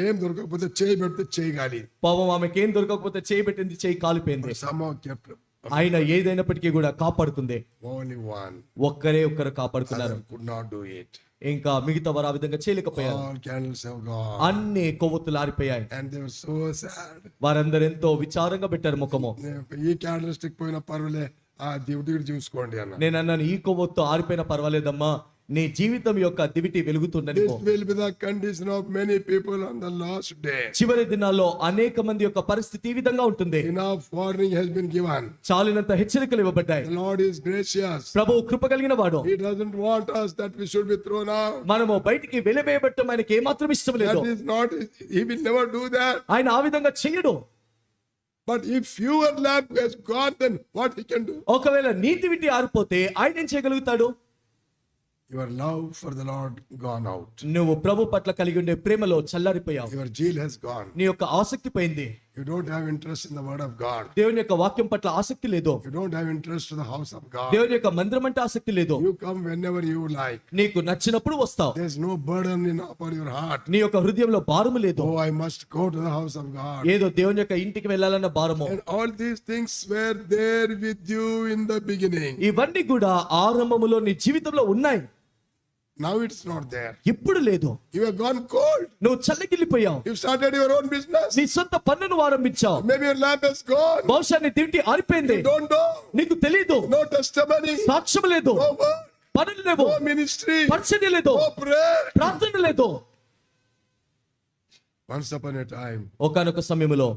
ఏం దొరకకపోతే చేయి పెడితే చేయి గాలి. పాపం ఆమెకి ఏం దొరకకపోతే చేయి పెట్టింది, చేయి కాలిపోయింది. Somehow kept. ఆయన ఏదైనప్పటికీ కూడా కాపాడుకుంది. Only one. ఒక్కరు కాపాడుకున్నారు. Other could not do it. ఇంకా మిగతా వారు ఆ విధంగా చేయలేకపోయారు. All candles have gone. అన్ని కొవ్వొత్తులు ఆరిపోయాయి. And they were so sad. వారందరూ ఎంతో విచారంగా పెట్టారు ముఖము. ఈ క్యాండిల్ స్టిక్ పోయిన పర్వాలే, ఆ దివిటి చూసుకోండి అన్న. నేను అన్నాను, ఈ కొవ్వొత్తు ఆరిపోయినా పర్వాలేదమ్మా, నీ జీవితం యొక్క దివిటి వెలుగుతుందని. This will be the condition of many people on the last day. చివరి దినాల్లో అనేక మంది యొక్క పరిస్థితి ఈ విధంగా ఉంటుంది. Enough warning has been given. చాలినంత హెచ్చరికలు ఇవ్వబడ్డాయి. The Lord is gracious. ప్రభువు కృప కలిగిన వాడు. He doesn't want us that we should be thrown out. మనము బయటికి వెలివేయబట్టం ఆయనకి ఏమాత్రం ఇష్టం లేదు. That is not. He will never do that. ఆయన ఆ విధంగా చెయ్యడు. But if your lamp has gone, then what he can do? ఒకవేళ నీ దివిటి ఆరిపోతే ఆయన ఏం చేయగలుగుతాడు? Your love for the Lord gone out. నువ్వు ప్రభు పట్ల కలిగి ఉండే ప్రేమలో చల్లారిపోయావు. Your zeal has gone. నీ యొక్క ఆసక్తి పోయింది. You don't have interest in the word of God. దేవుని యొక్క వాక్యం పట్ల ఆసక్తి లేదు. You don't have interest in the house of God. దేవుని యొక్క మందిరం అంటే ఆసక్తి లేదు. You come whenever you like. నీకు నచ్చినప్పుడు వస్తావు. There's no burden upon your heart. నీ యొక్క హృదయంలో భారము లేదు. Oh, I must go to the house of God. ఏదో దేవుని యొక్క ఇంటికి వెళ్ళాలన్న భారము. And all these things were there with you in the beginning. ఇవన్నీ కూడా ఆరంభములో నీ జీవితంలో ఉన్నాయి. Now it's not there. ఇప్పుడు లేదు. You have gone cold. నువ్వు చల్లగిల్లిపోయావు. You started your own business. నీ సొంత పన్నును ఆరంభించావు. Maybe your lamp has gone. బహుశా నీ దివిటి ఆరిపోయింది. You don't know. నీకు తెలీదు. No testimony. సాక్ష్యం లేదు. No word. పనులు లేవు. No ministry. పరిచర్య లేదు. No prayer. ప్రార్థన లేదు. Once upon a time, ఒకానొక సమయంలో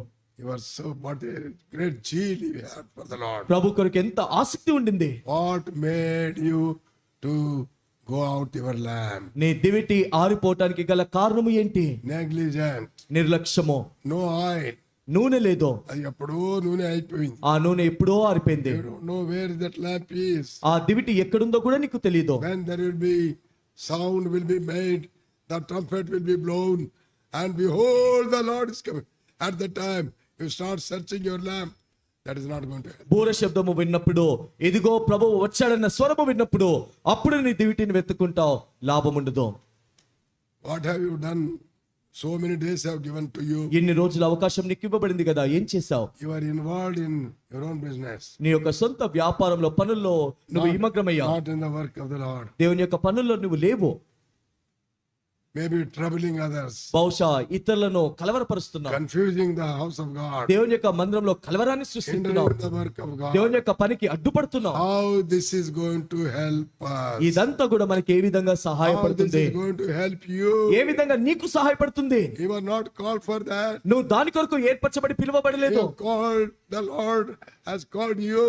you were what a great zeal you had for the Lord. ప్రభు కొరకు ఎంత ఆసక్తి ఉండింది. What made you to go out your lamp? నీ దివిటి ఆరిపోవటానికి గల కారణము ఏంటి? Negligent. నిర్లక్ష్యము. No oil. నూనె లేదు. అది ఎప్పుడో నూనె అయిపోయింది. ఆ నూనె ఎప్పుడో ఆరిపోయింది. You don't know where that lamp is. ఆ దివిటి ఎక్కడుందో కూడా నీకు తెలియదు. When there will be sound will be made, the trumpet will be blown, and behold, the Lord is coming. At the time you start searching your lamp, that is not going to help. బూర శబ్దము విన్నప్పుడు, ఇదిగో ప్రభువు వచ్చాడన్న స్వరము విన్నప్పుడు, అప్పుడు నీ దివిటిని వెతుకుంటావు, లాభం ఉండదు. What have you done? So many days have given to you. ఎన్ని రోజుల అవకాశం నీకు ఇవ్వబడింది కదా, ఏం చేశావు? You are involved in your own business. నీ యొక్క సొంత వ్యాపారంలో పనుల్లో నువ్వు నిమగ్నమయ్యావు. Not in the work of the Lord. దేవుని యొక్క పనుల్లో నువ్వు లేవు. Maybe troubling others. బహుశా ఇతరులను కలవరపరుస్తున్నావు. Confusing the house of God. దేవుని యొక్క మందిరంలో కలవరాన్ని సృష్టిస్తున్నావు. Hindering the work of God. దేవుని యొక్క పనికి అడ్డుపడుతున్నావు. How this is going to help us? ఇదంతా కూడా మనకి ఏ విధంగా How this సహాయపడుతుంది? is going to help you? ఏ విధంగా నీకు సహాయపడుతుంది? You are not called for that. నువ్వు దాని కొరకు ఏర్పరచబడి పిలువబడలేదు. You called, the Lord has called you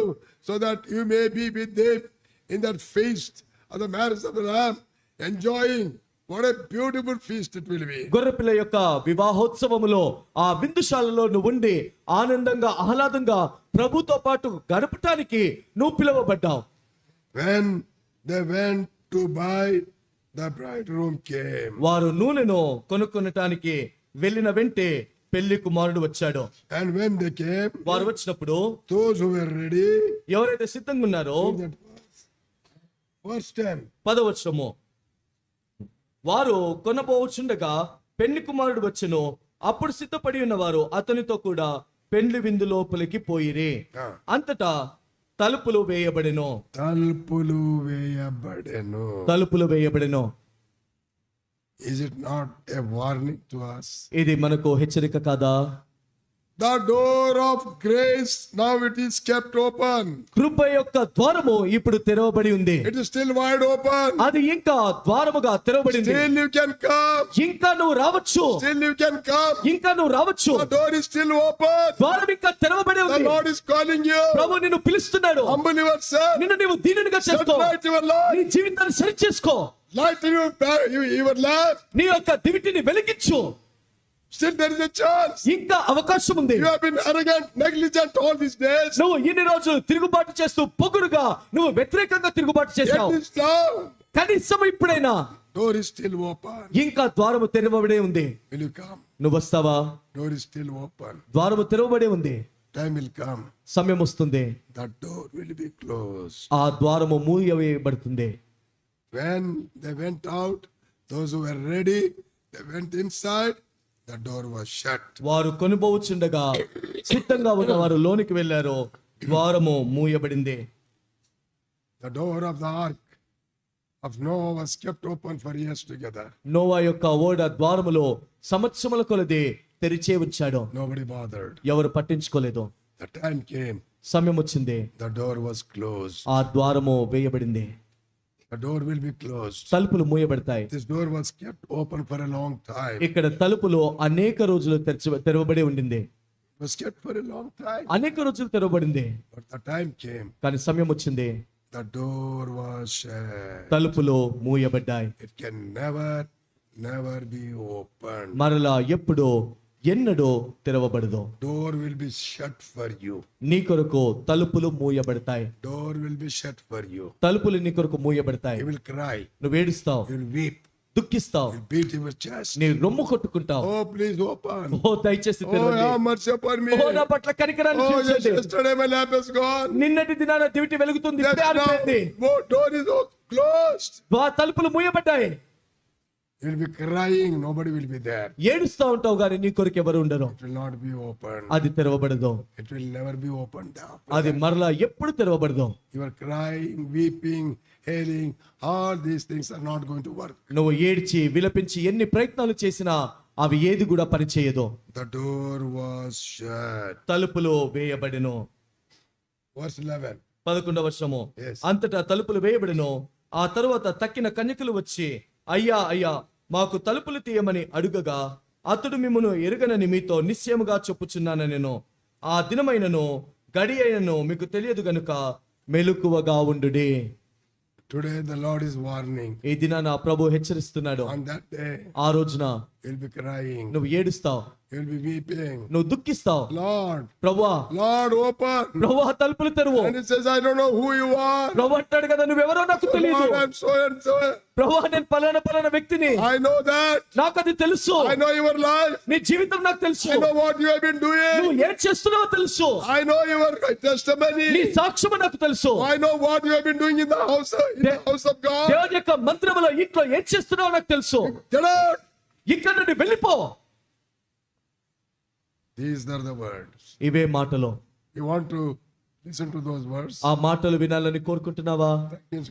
so that you may be with them in that feast of the marriage of the Lamb, enjoying What a beautiful feast it will be. గొర్రెపిల్ల యొక్క వివాహోత్సవములో ఆ విందుశాలలో నువ్వు ఉండి ఆనందంగా ఆహ్లాదంగా ప్రభుతో పాటు గడపటానికి నువ్వు పిలువబడ్డావు. When they went to buy, the bridegroom came. వారు నూనెను కొనుక్కొనటానికి వెళ్ళిన వెంటే పెళ్లి కుమారుడు వచ్చాడు. And when they came, వారు వచ్చినప్పుడు those who were ready, ఎవరైతే సిద్ధంగా ఉన్నారో that verse 10. 10వ వచనము, వారు కొనబోచుండగా పెళ్లి కుమారుడు వచ్చెను. అప్పుడు సిద్ధపడి ఉన్నవారు అతనితో కూడా పెళ్లి విందు లోపలికి పోయిరి. Ah. అంతటా తలుపులు వేయబడెను. తలుపులు వేయబడెను. తలుపులు వేయబడెను. Is it not a warning to us? ఇది మనకు హెచ్చరిక కాదా? The door of grace, now it is kept open. కృప యొక్క ద్వారము ఇప్పుడు తెరవబడి ఉంది. It is still wide open. అది ఇంకా ద్వారముగా తెరవబడింది. Still you can come. ఇంకా నువ్వు రావచ్చు. Still you can come. ఇంకా నువ్వు రావచ్చు. The door is still open. ద్వారం ఇంకా తెరవబడి The ఉంది. Lord is calling you. ప్రభు నిన్ను పిలుస్తున్నాడు. Humble yourself. నిన్ను నీవు దీనునిగా Set చేసుకో. right your life. నీ జీవితాన్ని సరి చేసుకో. Light in your life. నీ యొక్క దివిటిని వెలిగించు. Still there is a chance. ఇంకా అవకాశం ఉంది. You have been arrogant, negligent all these days. నువ్వు ఇన్ని రోజులు తిరుగుబాటు చేస్తూ పొగురుగా నువ్వు వ్యతిరేకంగా తిరుగుబాటు చేశావు. Yet is now. కనీసం ఇప్పుడైనా Door is still open. ఇంకా ద్వారము తెరవబడే ఉంది. Will you come? నువ్వు వస్తావా? Door is still open. ద్వారము తెరవబడే ఉంది. Time will come. సమయం వస్తుంది. That door will be closed. ఆ ద్వారము మూయవేయబడుతుంది. When they went out, those who were ready, they went inside, the door was shut. వారు కొనుబోచుండగా సిద్ధంగా ఉన్న వారు లోనికి వెళ్ళారు. ద్వారము మూయబడింది. The door of the ark of Noah was kept open for years together. Noah యొక్క ఓడ ద్వారములో సంవత్సరముల కొలది తెరిచే ఉంచాడు. Nobody bothered. ఎవరు పట్టించుకోలేదు. The time came, సమయం వచ్చింది. the door was closed. ఆ ద్వారము వేయబడింది. The door will be closed. తలుపులు మూయబడతాయి. This door was kept open for a long time. ఇక్కడ తలుపులు అనేక రోజులు తెరవబడి ఉండింది. It was kept for a long time. అనేక రోజులు తెరవబడింది. But the time came, కానీ సమయం వచ్చింది. the door was shut. తలుపులు మూయబడ్డాయి. It can never be opened. మరలా ఎప్పుడో ఎన్నడో తెరవబడదు. Door will be shut for you. నీ కొరకు తలుపులు మూయబడతాయి. Door will be shut for you. తలుపులు నీ కొరకు మూయబడతాయి. You will cry. నువ్వు ఏడుస్తావు, You will weep. దుఃఖిస్తావు, You will beat your chest. నీ రొమ్ము కొట్టుకుంటావు. Oh, please open. ఓ దయచేసి Oh, తెరవండి. have mercy upon me. ఓ నా పట్ల కనికరాన్ని Oh, yes, చూపించండి. yesterday my lamp is gone. నిన్నటి దినాన దివిటి వెలుగుతుంది, Yes, ఇప్పుడే ఆరిపోయింది. now, door is closed. తలుపులు మూయబడ్డాయి. You will be crying. Nobody will be there. ఏడుస్తా ఉంటావు కానీ నీ కొరకు ఎవరు ఉండరు. It will not be opened. అది తెరవబడదు. It will never be opened up. అది మరలా ఎప్పుడు తెరవబడదు. You are crying, weeping, hailing. All these things are not going to work. నువ్వు ఏడ్చి విలపించి ఎన్ని ప్రయత్నాలు చేసినా అవి ఏది కూడా పనిచేయదు. The door was shut. తలుపులు వేయబడెను. Verse 11. 11వ వచనము. Yes. అంతటా తలుపులు వేయబడెను. ఆ తరువాత తక్కిన కన్యకలు వచ్చి అయ్యా అయ్యా మాకు తలుపులు తీయమని అడుగగా అతడు మిమ్మును ఎరుగనని మీతో నిశ్చయముగా చెప్పుచున్నాను. నేను ఆ దినమైనను గడి అయినను మీకు తెలియదు గనుక మెలకువగా ఉండుడి. Today the Lord is warning. ఈ దినాన ప్రభు హెచ్చరిస్తున్నాడు. On that day, ఆ రోజున you'll be crying. నువ్వు ఏడుస్తావు, You'll be weeping. నువ్వు దుఃఖిస్తావు. Lord, ప్రభువా Lord, open. ప్రభువా తలుపులు తెరువు. And it says, I don't know who you are. ప్రభు అంటాడు కదా నువ్వెవరో నాకు తెలియదు. Lord, I'm so and so. ప్రభువా నేను పలానా వ్యక్తిని, I know that. నాకు అది తెలుసు. I know your life. నీ జీవితం నాకు తెలుసు. I know what you have been doing. నువ్వు ఏం చేస్తున్నావో తెలుసు. I know your testimony. నీ సాక్ష్యము నాకు తెలుసు. I know what you have been doing in the house of God. దేవుని యొక్క మందిరములో ఇంట్లో ఏం చేస్తున్నావో నాకు తెలుసు. Get out. ఇక్కడ నుండి వెళ్ళిపో. These are the words. ఇవే మాటలు. You want to listen to those words? ఆ మాటలు వినాలని కోరుకుంటున్నావా? That means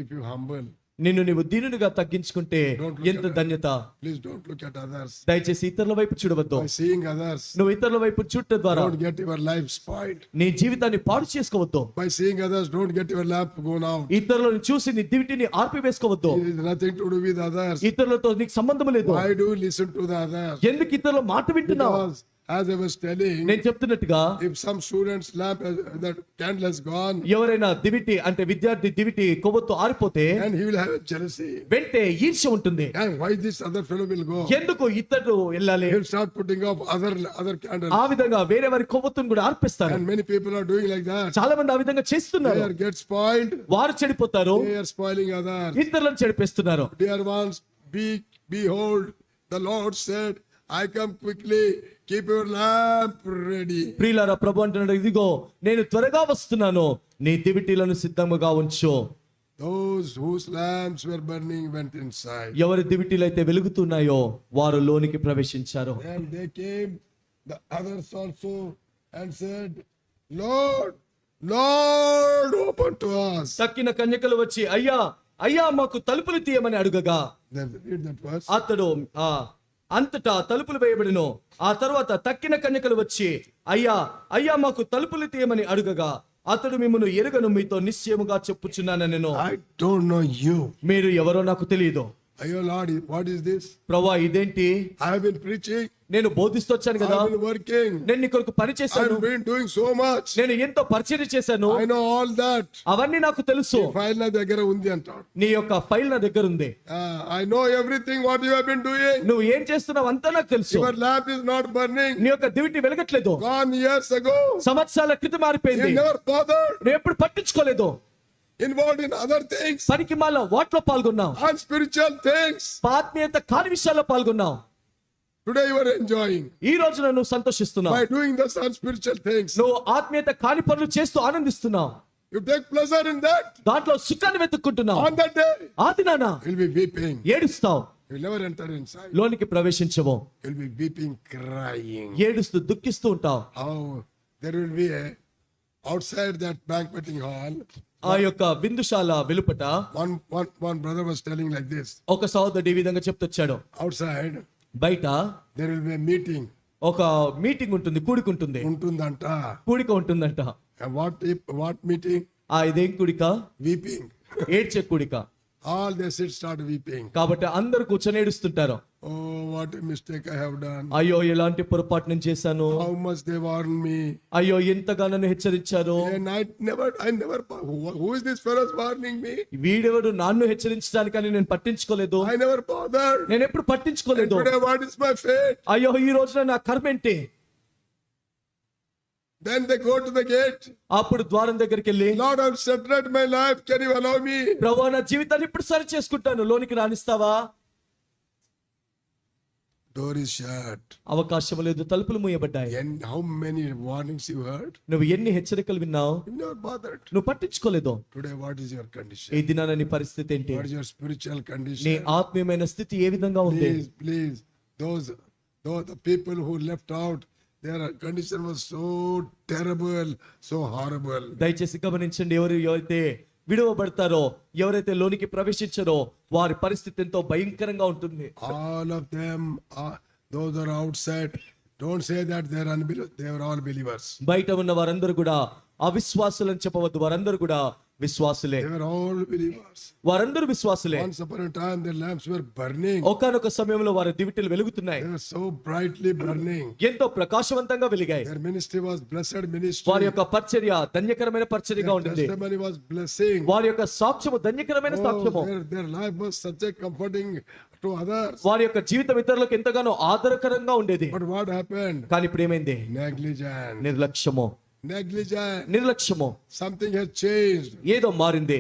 if you humble, నిన్ను నీవు దీనునిగా తగ్గించుకుంటే Don't look ఎంత at ధన్యత. please don't look at others. దయచేసి ఇతరుల వైపు చూడవద్దు. By seeing others, నువ్వు ఇతరుల వైపు చూడటం ద్వారా don't get your life spoiled. నీ జీవితాన్ని పాడు చేసుకోవద్దు. By seeing others, don't get your lamp gone out. ఇతరులను చూసి నీ దివిటిని ఆర్పివేసుకోవద్దు. It is nothing to do with others. ఇతరులతో నీకు సంబంధం లేదు. Why do you listen to the others? ఎందుకు ఇతరుల మాట వింటున్నావు? Because as I was telling, నేను చెప్తున్నట్టుగా if some student's lamp, that candle has gone, ఎవరైనా దివిటి అంటే విద్యార్థి దివిటి కొవ్వొత్తు ఆరిపోతే and he will have a jealousy. వెంటే ఈర్ష్య ఉంటుంది. And why this other fellow will go? ఎందుకు ఇతడు వెళ్ళాలి? He'll start putting off other candles. ఆ విధంగా వేరే వారి కొవ్వొత్తును కూడా ఆర్పిస్తారు. And many people are doing like that. చాలా మంది ఆ విధంగా చేస్తున్నారు. They are get spoiled. వారు చెడిపోతారు, They are spoiling others. ఇతరులను చెడిపేస్తున్నారు. Dear ones, behold, the Lord said, I come quickly, keep your lamp ready. ప్రియులారా, ప్రభు అంటున్నాడు, ఇదిగో నేను త్వరగా వస్తున్నాను, నీ దివిటీలను సిద్ధముగా ఉంచు. Those whose lamps were burning went inside. ఎవరి దివిటీలు అయితే వెలుగుతున్నాయో వారు లోనికి ప్రవేశించారు. And they came, the others also, and said, Lord, Lord, open to us. తక్కిన కన్యకలు వచ్చి, అయ్యా అయ్యా మాకు తలుపులు తీయమని అడుగగా, Then read that verse. అతడు అంతటా తలుపులు వేయబడిను. ఆ తర్వాత తక్కిన కన్యకలు వచ్చి, అయ్యా అయ్యా మాకు తలుపులు తీయమని అడుగగా, అతడు మిమ్మల్ని ఎరుగను, మీతో నిశ్చయముగా చెప్పుచున్నాను నేను. I don't know you. మీరు ఎవరో నాకు తెలియదు. Ayo Lord, what is this? ప్రభువా ఇదేంటి? I have been preaching. నేను బోధిస్తూ వచ్చాను I కదా, have been working. నేను నీ కొరకు పని I చేశాను, have been doing so much. నేను ఎంతో పరిచయం చేశాను, I know all that. అవన్నీ నాకు తెలుసు. ఫైల్ నా దగ్గర ఉంది అంటాడు. నీ యొక్క ఫైల్ నా దగ్గర ఉంది. I know everything what you have been doing. నువ్వు ఏం చేస్తున్నావు అంతా నాకు తెలుసు. Your lamp is not burning. నీ యొక్క దివిటి వెలగట్లేదు. Gone years ago. సంవత్సరాల క్రితం మారిపోయింది. You never bothered. నువ్వు ఎప్పుడు పట్టించుకోలేదు. Involved in other things. పనికి మాల వాటిలో పాల్గొన్నావు, On spiritual things. ఆత్మీయత కాని విషయాల్లో పాల్గొన్నావు. Today you are enjoying. ఈ రోజున నువ్వు సంతోషిస్తున్నావు. By doing the unspiritual things. నువ్వు ఆత్మీయత కాని పనులు చేస్తూ ఆనందిస్తున్నావు. You take pleasure in that. దాంట్లో సుఖాన్ని వెతుక్కుంటున్నావు. On that day. ఆ దినాన You'll be weeping. ఏడుస్తావు, You'll never enter inside. లోనికి ప్రవేశించవు. You'll be weeping, crying. ఏడుస్తూ దుఃఖిస్తూ ఉంటావు. How there will be a outside that banqueting hall. ఆ యొక్క విందుశాల వెలుపట One brother was telling like this. ఒక సహోదరుడు ఈ విధంగా చెప్తొచ్చాడు. Outside బయట there will be a meeting. ఒక మీటింగ్ ఉంటుంది, కూడిక ఉంటుంది. ఉంటుందంట. కూడిక ఉంటుందంట. And what meeting? ఇదేం కూడిక? Weeping. ఏడ్చే కూడిక. All they sit start weeping. కాబట్టి అందరూ కూర్చొని ఏడుస్తుంటారు. Oh, what a mistake I have done. అయ్యో ఎలాంటి పొరపాటు నేను చేశాను, How much they warned me. అయ్యో ఎంతగా నన్ను హెచ్చరించారు. And I never, who is this fellow warning me? వీడెవడు నన్ను హెచ్చరించడానికని నేను పట్టించుకోలేదు, I never bothered. నేను ఎప్పుడు And పట్టించుకోలేదు. today what is my fate? అయ్యో ఈ రోజున నా కర్మ ఏంటి? Then they go to the gate. అప్పుడు ద్వారం దగ్గరికి వెళ్ళి, Lord, I've separated my life. Can you allow me? ప్రభువా నా జీవితాన్ని ఇప్పుడు సరి చేసుకుంటాను, లోనికి రానిస్తావా? Door is shut. అవకాశం లేదు, తలుపులు మూయబడ్డాయి. And how many warnings you heard? నువ్వు ఎన్ని హెచ్చరికలు విన్నావు, You never bothered. నువ్వు పట్టించుకోలేదు. Today what is your condition? ఈ దినాన నీ పరిస్థితి ఏంటి? What is your spiritual నీ condition? ఆత్మీయమైన స్థితి ఏ విధంగా ఉంది? Please, those the people who left out, their condition was so terrible, so horrible. దయచేసి గమనించండి, ఎవరైతే విడువబడతారో, ఎవరైతే లోనికి ప్రవేశించారో వారి పరిస్థితి ఎంతో భయంకరంగా ఉంటుంది. All of them, those are outside. Don't say that they're unbelievers. They are all believers. బయట ఉన్న వారందరూ కూడా అవిశ్వాసులని చెప్పవద్దు, వారందరూ కూడా విశ్వాసులే. They were all believers. వారందరూ విశ్వాసులే. Once upon a time, their lamps were burning. ఒకానొక సమయంలో వారి దివిటీలు వెలుగుతున్నాయి, They were so brightly burning. ఎంతో ప్రకాశవంతంగా వెలిగాయి. Their ministry was blessed ministry. వారి యొక్క పరిచర్య ధన్యకరమైన పరిచర్యగా Their ఉంటుంది. testimony was blessing. వారి యొక్క సాక్ష్యము ధన్యకరమైన సాక్ష్యము. Their life was such a comforting to others. వారి యొక్క జీవితం ఇతరులకు ఎంతగానో ఆదరకరంగా ఉండేది. But what happened? కానీ ఇప్పుడు ఏమైంది? Negligence. నిర్లక్ష్యము. Negligence. Something has changed. ఏదో మారింది.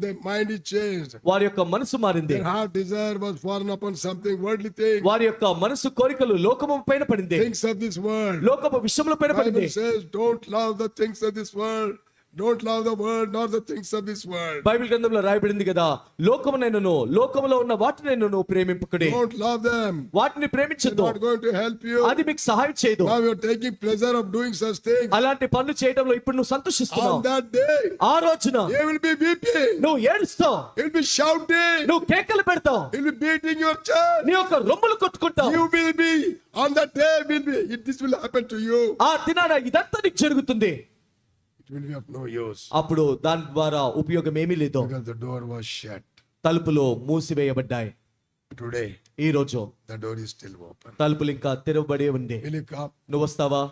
Their mind is changed. వారి యొక్క మనసు మారింది. Their heart desire was fallen upon something worldly thing. వారి యొక్క మనసు కోరికలు లోకము పైన పడింది. Things of this world. లోకపు విషయముల పైన పడింది. Bible says, don't love the things of this world. Don't love the world, nor the things of this world. Bible గ్రంథంలో రాయబడింది కదా, లోకమునైనను లోకములో ఉన్న వాటినైనను ప్రేమింపకుడి. Don't love them. వాటిని They're ప్రేమించొద్దు, not going to help you. అది మీకు సహాయం చేయదు. Now you're taking pleasure of doing such things. అలాంటి పనులు చేయడంలో ఇప్పుడు నువ్వు సంతోషిస్తున్నావు. On that day, ఆ రోజున you will be weeping. నువ్వు ఏడుస్తావు, You'll be shouting. నువ్వు కేకలు పెడతావు, You'll be beating your chest. నీ యొక్క రొమ్ములు కొట్టుకుంటావు. You will be, on that day this will happen to you. ఆ దినాన ఇదంతా నీకు జరుగుతుంది. It will be of no use. అప్పుడు దాని ద్వారా ఉపయోగం ఏమీ లేదు, Because the door was shut. తలుపులు మూసివేయబడ్డాయి. Today, ఈ రోజు The door is still open. తలుపులు ఇంకా తెరవబడి ఉంది. Will you come? నువ్వు వస్తావా?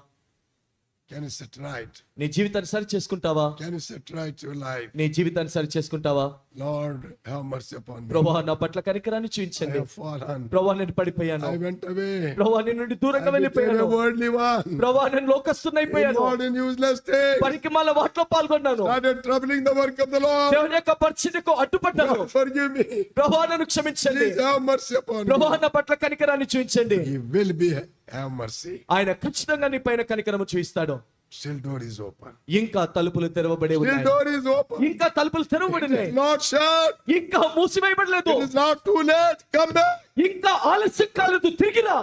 Can you set right? నీ జీవితాన్ని సరి చేసుకుంటావా? Can you set right your life? నీ జీవితాన్ని సరి చేసుకుంటావా? Lord, have mercy upon me. ప్రభువా నా పట్ల కనికరాన్ని I చూపించండి. have fallen. ప్రభువా నేను పడిపోయాను. I went away. ప్రభువా నీ నుండి I దూరంగా became వెళ్ళిపోయాను. a worldly one. ప్రభువా నేను లోకస్తున్నైపోయాను. Involved in useless things. పనికి మాల వాటిలో పాల్గొన్నాను. Started troubling the work of the Lord. దేవుని యొక్క పరిచర్యకు అడ్డుపడ్డాను. God, forgive me. ప్రభువా నన్ను క్షమించండి. Please have mercy upon me. ప్రభువా నా పట్ల కనికరాన్ని చూపించండి. He will be have mercy. ఆయన ఖచ్చితంగా నీ పైన కనికరము చూపిస్తాడు. Still door is open. ఇంకా తలుపులు తెరవబడి Still ఉన్నాయి. door is open. ఇంకా తలుపులు తెరవబడినాయి. Not shut. ఇంకా మూసివేయబడలేదు. It is not too late. Come back. ఇంకా ఆలస్యం కాలేదు, తిరిగిరా.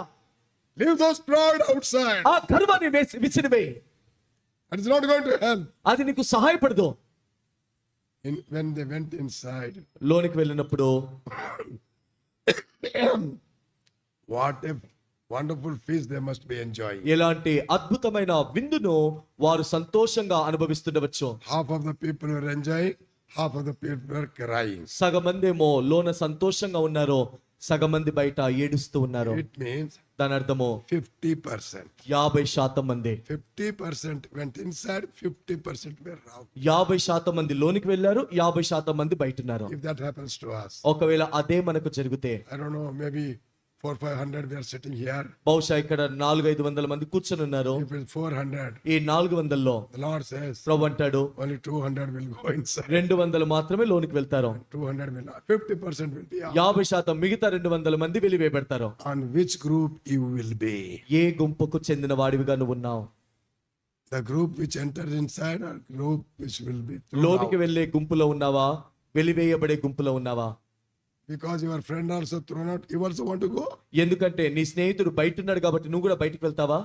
Leave those pride outside. ఆ గర్వాన్ని విసిరివేయి. It is not going to help. అది నీకు సహాయపడదు. When they went inside, లోనికి వెళ్ళినప్పుడు what a wonderful feast they must be enjoying. ఎలాంటి అద్భుతమైన విందును వారు సంతోషంగా అనుభవిస్తుండవచ్చు. Half of the people were enjoying, half of the people were crying. సగం మంది ఏమో లోన సంతోషంగా ఉన్నారు, సగం మంది బయట ఏడుస్తూ ఉన్నారు. It means దాని అర్థము 50%. 50% మంది. 50% went inside, 50% were out. 50% మంది లోనికి వెళ్ళారు, 50% మంది బయట ఉన్నారు. If that happens to us, ఒకవేళ అదే మనకు జరిగితే I don't know, maybe 400-500 we are sitting here. బహుశా ఇక్కడ 400-500 మంది కూర్చొని ఉన్నారు. If it's 400, ఈ 400లో the Lord says ప్రభు అంటాడు only 200 will go inside. 200 మాత్రమే లోనికి వెళ్తారు. 200 will not. 50% will be out. 50% మిగతా 200 మంది వెలివేయబడతారు. On which group you will be? ఏ గుంపుకు చెందిన వాడివిగా నువ్వు ఉన్నావు? The group which enters inside or group which will be thrown లోనికి out? వెళ్ళే గుంపులో ఉన్నావా, వెలివేయబడే గుంపులో ఉన్నావా? Because your friend also thrown out, you also want to go? ఎందుకంటే నీ స్నేహితుడు బయట ఉన్నాడు కాబట్టి నువ్వు కూడా బయటికి వెళ్తావా?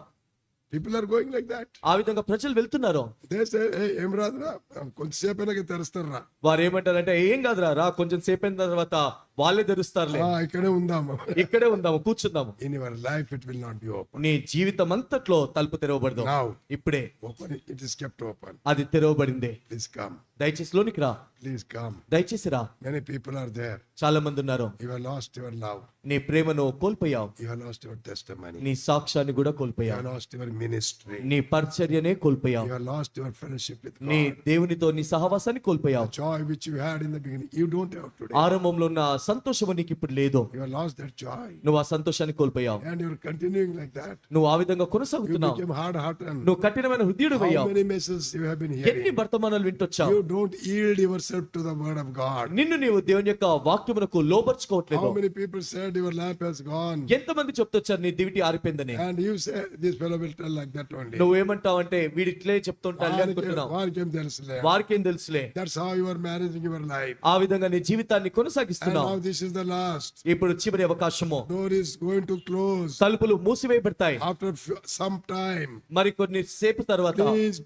People are going like that. ఆ విధంగా ప్రజలు వెళ్తున్నారు. They say, hey, ఏం రాదురా, కొంచెంసేపైనా తెరుస్తారా? వారు ఏమంటారంటే ఏం కాదురా, రా కొంచెం సేపు అయిన తర్వాత వాళ్ళే తెరుస్తారులే, ఇక్కడే ఉందాము. ఇక్కడే ఉందాము, కూర్చుందాము. In your life it will not be open. నీ జీవితం అంతట్లో తలుపు తెరవబడదు. Now, ఇప్పుడే open, it is kept open. అది తెరవబడింది. Please come. దయచేసి లోనికి రా, Please come. దయచేసి రా. Many people are there. చాలా మంది ఉన్నారు. You have lost your love. నీ ప్రేమను కోల్పోయావు, You have lost your testimony. నీ సాక్ష్యాన్ని కూడా You కోల్పోయావు, have lost your ministry. నీ పరిచర్యనే కోల్పోయావు, You have lost your fellowship with నీ God. దేవునితో నీ సహవాసాన్ని కోల్పోయావు. The joy which you had in the beginning, you don't have today. ఆరంభంలో ఉన్న సంతోషము నీకు ఇప్పుడు లేదు. You have lost that joy. నువ్వు ఆ సంతోషాన్ని కోల్పోయావు. And you're continuing like that. నువ్వు ఆ విధంగా You కొనసాగుతున్నావు. became hard-hearted. నువ్వు కఠినమైన హృదయుడు How అయ్యావు. many messages you have been ఎన్ని hearing? వర్తమానాలు వింటొచ్చావు. You don't yield yourself to the word of God. నిన్ను నీవు దేవుని యొక్క వాక్యమునకు లోబర్చుకోవట్లేదు. How many people said your lamp has gone? ఎంతమంది చెప్తొచ్చారు నీ దివిటి ఆరిపోయిందని. And you say this fellow will tell like that only. నువ్వేమంటావంటే వీడిట్లే చెప్తుంటాను అనుకుంటున్నావు. వారికేం తెలుసులే. వారికేం తెలుసులే. That's how you are managing your life. ఆ విధంగా నీ జీవితాన్ని And కొనసాగిస్తున్నావు. now this is the last. ఇప్పుడు చివరి అవకాశము. Door is going to close తలుపులు మూసివేయబడతాయి. after some time. మరి కొన్ని సేపు తర్వాత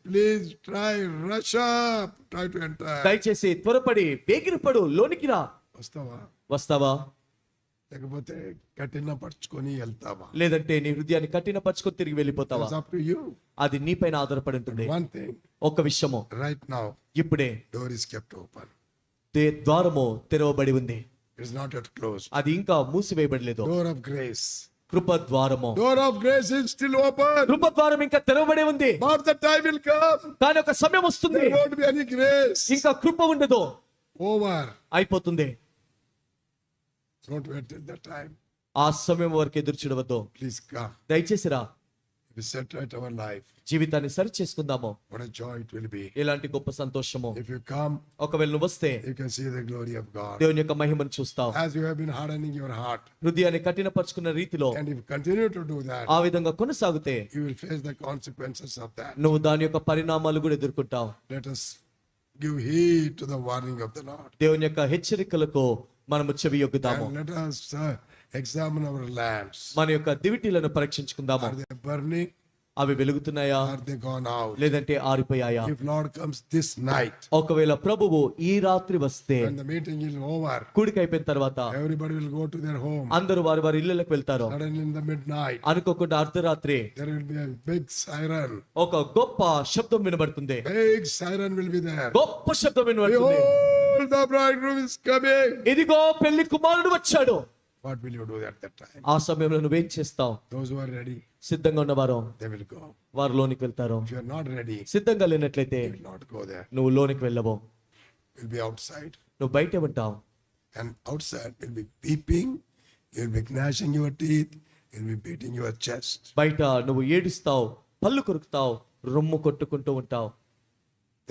Please try, rush up, try to enter. దయచేసి త్వరపడి వేగిరపడు, లోనికి రా. వస్తావా? లేకపోతే కఠిన పరుచుకొని వెళ్తావా? లేదంటే నీ హృదయాన్ని కఠినపరచుకొని తిరిగి వెళ్ళిపోతావా? It's up to you. అది నీపైన ఆధారపడి ఉంటుంది. One thing, ఒక విషయము, right now, ఇప్పుడే door is kept open. ద్వారము తెరవబడి ఉంది. It is not yet closed. అది ఇంకా మూసివేయబడలేదు. Door of grace. కృప ద్వారము. Door of grace is still open. కృప ద్వారం ఇంకా తెరవబడి ఉంది. But the time will come. కానీ ఒక సమయం వస్తుంది, There won't be any grace. ఇంకా కృప ఉండదు, Over. అయిపోతుంది. Don't wait till that time. ఆ సమయం వరకు ఎదురు చూడవద్దు. Please come. దయచేసి రా. We set right our life. జీవితాన్ని సరి చేసుకుందాము. What a joy it will be. ఎలాంటి గొప్ప సంతోషము. If you come, ఒకవేళ నువ్వు వస్తే you can see the glory of God. దేవుని యొక్క మహిమను చూస్తావు. As you have been hardening your heart, హృదయాన్ని కఠినపరుచుకున్న రీతిలో and if you continue to do that, ఆ విధంగా కొనసాగితే you will face the consequences of that. నువ్వు దాని యొక్క పరిణామాలు కూడా ఎదుర్కొంటావు. Let us give heed to the warning of the Lord. దేవుని యొక్క హెచ్చరికలకు మనము చెవి యొగ్గుతాము. And let us examine our lamps. మన యొక్క దివిటీలను పరీక్షించుకుందాము. Are they burning? అవి వెలుగుతున్నాయా, Are they gone out? లేదంటే ఆరిపోయాయా? If Lord comes this night, ఒకవేళ ప్రభువు ఈ రాత్రి వస్తే, when the meeting is over, కూడిక అయిపోయిన తర్వాత everybody will go to their home. అందరూ వారి వారి ఇళ్ళకి వెళ్తారు. Suddenly in the midnight, అనుకోకుండా అర్ధరాత్రి there will be a big siren. ఒక గొప్ప శబ్దం వినబడుతుంది. Big siren will be there. గొప్ప శబ్దం వినబడుతుంది. Behold, the bridegroom is coming. ఇదిగో పెళ్లి కుమారుడు వచ్చాడు. What will you do at that time? ఆ సమయంలో నువ్వేం చేస్తావు? Those who are ready, సిద్ధంగా ఉన్నవారు they will go. వారు లోనికి వెళ్తారు. If you are not ready, సిద్ధంగా లేనట్లయితే you will not go there. నువ్వు లోనికి వెళ్ళవు, You will be outside. నువ్వు బయటే ఉంటావు. And outside will be weeping, you will be gnashing your teeth, you will be beating your chest. బయట నువ్వు ఏడుస్తావు, పళ్ళు కొరుకుతావు, రొమ్ము కొట్టుకుంటూ ఉంటావు.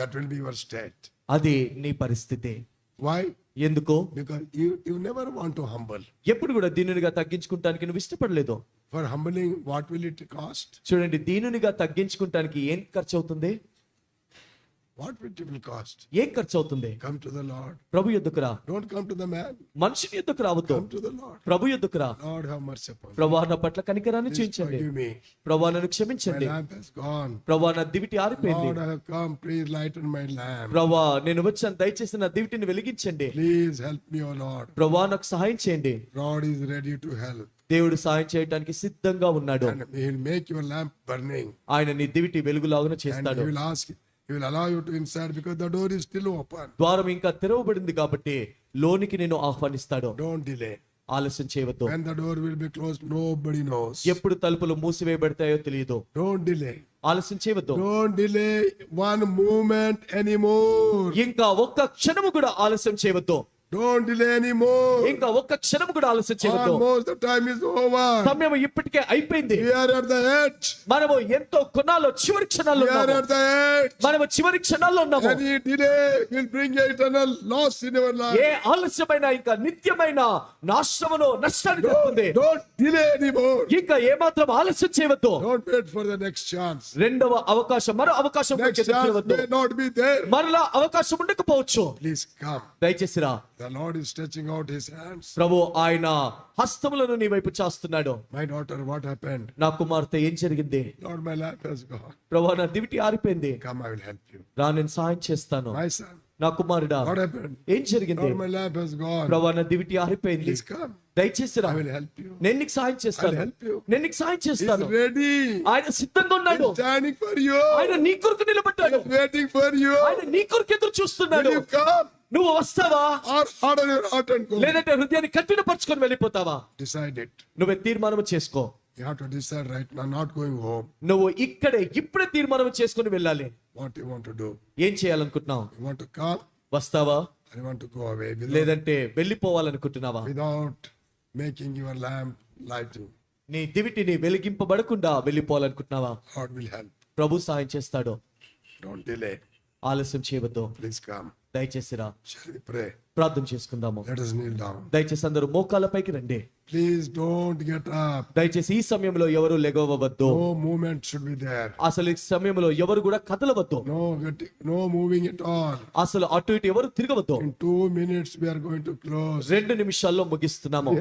That will be your state. అది నీ పరిస్థితి. Why? ఎందుకు? Because you never want to humble. ఎప్పుడు కూడా దీనునిగా తగ్గించుకుంటానికి నువ్వు ఇష్టపడలేదు. For humbling, what will it cost? చూడండి, దీనునిగా తగ్గించుకుంటానికి ఏం ఖర్చు అవుతుంది? What will it will cost? ఏం ఖర్చు అవుతుంది? Come to the Lord. ప్రభు యొద్దకు రా. Don't come to the man. మనుషుని యొద్దకు రావద్దు, Come to the Lord. ప్రభు యొద్దకు రా. Lord, have mercy upon me. ప్రభు నా పట్ల కనికరాన్ని Please చూపించండి. forgive me. ప్రభు నన్ను My క్షమించండి. lamp has gone. ప్రభు నా దివిటి ఆరిపోయింది. Lord, I have come. Please lighten my lamp. ప్రభు నేను వచ్చాను, దయచేసి నా దివిటిని వెలిగించండి. Please help me, O Lord. ప్రభు నాకు సహాయం చేయండి. God is ready to help. దేవుడు సహాయం చేయడానికి సిద్ధంగా ఉన్నాడు. And He will make your lamp burning. ఆయన నీ దివిటి వెలుగులాగున And చేస్తాడు. He will allow you to inside because the door is still open. ద్వారం ఇంకా తెరవబడింది కాబట్టి లోనికి నేను ఆహ్వానిస్తాడు. Don't delay. ఆలస్యం చేయవద్దు. When the door will be closed, nobody knows. ఎప్పుడు తలుపులు మూసివేయబడతాయో తెలియదు. Don't delay. ఆలస్యం చేయవద్దు. Don't delay one moment anymore. ఇంకా ఒక్క క్షణము కూడా ఆలస్యం చేయవద్దు. Don't delay anymore. ఇంకా ఒక్క క్షణము కూడా ఆలస్యం చేయవద్దు. Almost the time is over. సమయం ఇప్పటికే అయిపోయింది. We are at the edge. మనము ఎంతో కొన్నాళ్ళు చివరి క్షణాల్లో We are ఉన్నాము. at the edge. మనము చివరి క్షణాల్లో ఉన్నాము. Any delay will bring eternal loss in our life. ఏ ఆలస్యమైన ఇంకా నిత్యమైన నాశనమును నష్టాన్ని తెస్తుంది. Don't delay anymore. ఇంకా ఏమాత్రం ఆలస్యం చేయవద్దు. Don't wait for the next chance. రెండవ అవకాశం, మరో అవకాశం Next కొరకు ఎదురు chance చూడవద్దు. may not be there. మరలా అవకాశం ఉండకపోవచ్చు. Please come. దయచేసి రా. The Lord is stretching out His hands. ప్రభు ఆయన హస్తములను నీ వైపు చాస్తున్నాడు. My daughter, what happened? నా కుమార్తె ఏం జరిగింది? Lord, my lamp has gone. ప్రభు నా దివిటి ఆరిపోయింది. Come, I will help you. రా, నేను సహాయం చేస్తాను. My son, నా కుమారుడా, what happened? ఏం జరిగింది? Lord, my lamp has gone. ప్రభు నా దివిటి ఆరిపోయింది. Please come. దయచేసి రా, I will help you. నేను నీకు సహాయం చేస్తాను. I'll help you. నేను నీకు సహాయం He's చేస్తాను. ready. ఆయన సిద్ధంగా ఉన్నాడు. He's standing for you. ఆయన నీ కొరకు నిలబడ్డాడు. He's waiting for you. ఆయన నీ కొరకు ఎదురు చూస్తున్నాడు. Will you come? నువ్వు వస్తావా? Or harden your heart and go. లేదంటే హృదయాన్ని కఠినపరుచుకొని వెళ్ళిపోతావా? Decide it. నువ్వే తీర్మానం చేసుకో. You have to decide right now, not going home. నువ్వు ఇప్పుడే తీర్మానం చేసుకొని వెళ్ళాలి. What you want to do? ఏం చేయాలనుకుంటున్నావు? You want to come? వస్తావా? Or you want to go away లేదంటే వెళ్ళిపోవాలనుకుంటున్నావా? without making your lamp lighting? నీ దివిటిని వెలిగింపబడకుండా వెళ్ళిపోవాలనుకుంటున్నావా? Lord will help. ప్రభు సాయం చేస్తాడు. Don't delay. ఆలస్యం చేయవద్దు. Please come. దయచేసి రా. Shall we pray? ప్రార్థన చేసుకుందాము. Let us kneel down. దయచేసి అందరూ మోకాళ్ళపైకి రండి. Please don't get up. దయచేసి ఈ సమయంలో ఎవరు లెగవవద్దు. No movement should be there. అసలు ఈ సమయంలో ఎవరు కూడా కదలవద్దు. No moving at all. అసలు అటు ఇటు ఎవరు తిరగవద్దు. In 2 minutes we are going to close. 2 నిమిషాల్లో ముగిస్తున్నాము.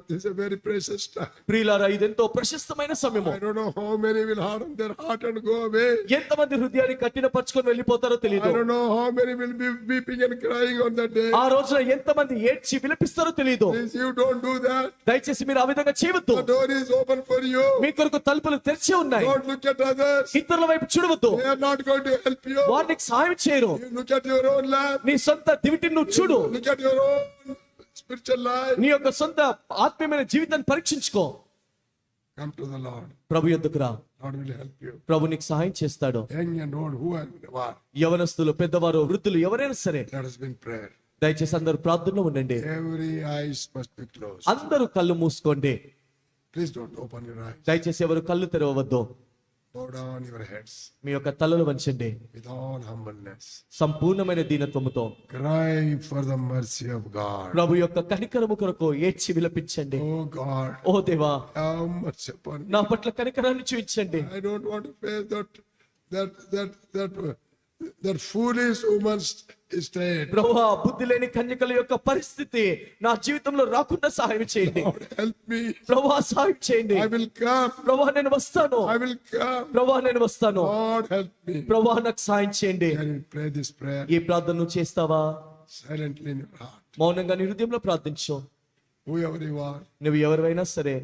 This is a very precious time. ప్రియులారా, ఇదెంతో ప్రశస్తమైన సమయము. I don't know how many will harden their heart and go away. ఎంతమంది హృదయాన్ని కఠినపరుచుకొని వెళ్ళిపోతారో తెలియదు. I don't know how many will be weeping and crying on that day. ఆ రోజున ఎంతమంది ఏడ్చి విలపిస్తారో తెలియదు. Please, you don't do that. దయచేసి మీరు ఆ విధంగా చేయవద్దు. The door is open for you. మీ కొరకు తలుపులు తెరిచి ఉన్నాయి. Don't look at others. ఇతరుల వైపు చూడవద్దు. They are not going to help you. వారు నీకు సహాయం చేయరు. You look at your own life. నీ సొంత దివిటిని నువ్వు చూడు. Look at your own spiritual life. నీ యొక్క సొంత ఆత్మీయమైన జీవితాన్ని పరీక్షించుకో. Come to the Lord. ప్రభు యొద్దకు రా. Lord will help you. ప్రభు నీకు సహాయం చేస్తాడు. Young and old, who and what? యవనస్తులు, పెద్దవారు, వృద్ధులు ఎవరైనా సరే Let us be in prayer. దయచేసి అందరూ ప్రార్థనలో ఉండండి. Every eyes must be closed. అందరూ కళ్ళు మూసుకోండి. Please don't open your eyes. దయచేసి ఎవరు కళ్ళు తెరవవద్దు. Bow down your heads మీ యొక్క తలలు వంచండి. with all humbleness. సంపూర్ణమైన దీనత్వముతో Cry for the mercy of God. ప్రభు యొక్క కనికరము కొరకు ఏడ్చి విలపించండి. Oh God, ఓ దేవా, have mercy upon me. నా పట్ల కనికరాన్ని చూపించండి. I don't want to face that foolish woman's state. ప్రభువా, బుద్ధి లేని కన్యకల యొక్క పరిస్థితి నా జీవితంలో రాకుండా సహాయం చేయండి. Lord, help me. ప్రభువా, సహాయం చేయండి. I will come. ప్రభువా, నేను వస్తాను. I will come. ప్రభువా, నేను వస్తాను. Lord, help me. ప్రభువా, నాకు సహాయం చేయండి. Can you pray this prayer ఈ ప్రార్థన నువ్వు చేస్తావా? silently in your heart? మౌనంగా నీ హృదయంలో ప్రార్థించు. Whoever you are, నువ్వు ఎవరివైనా సరే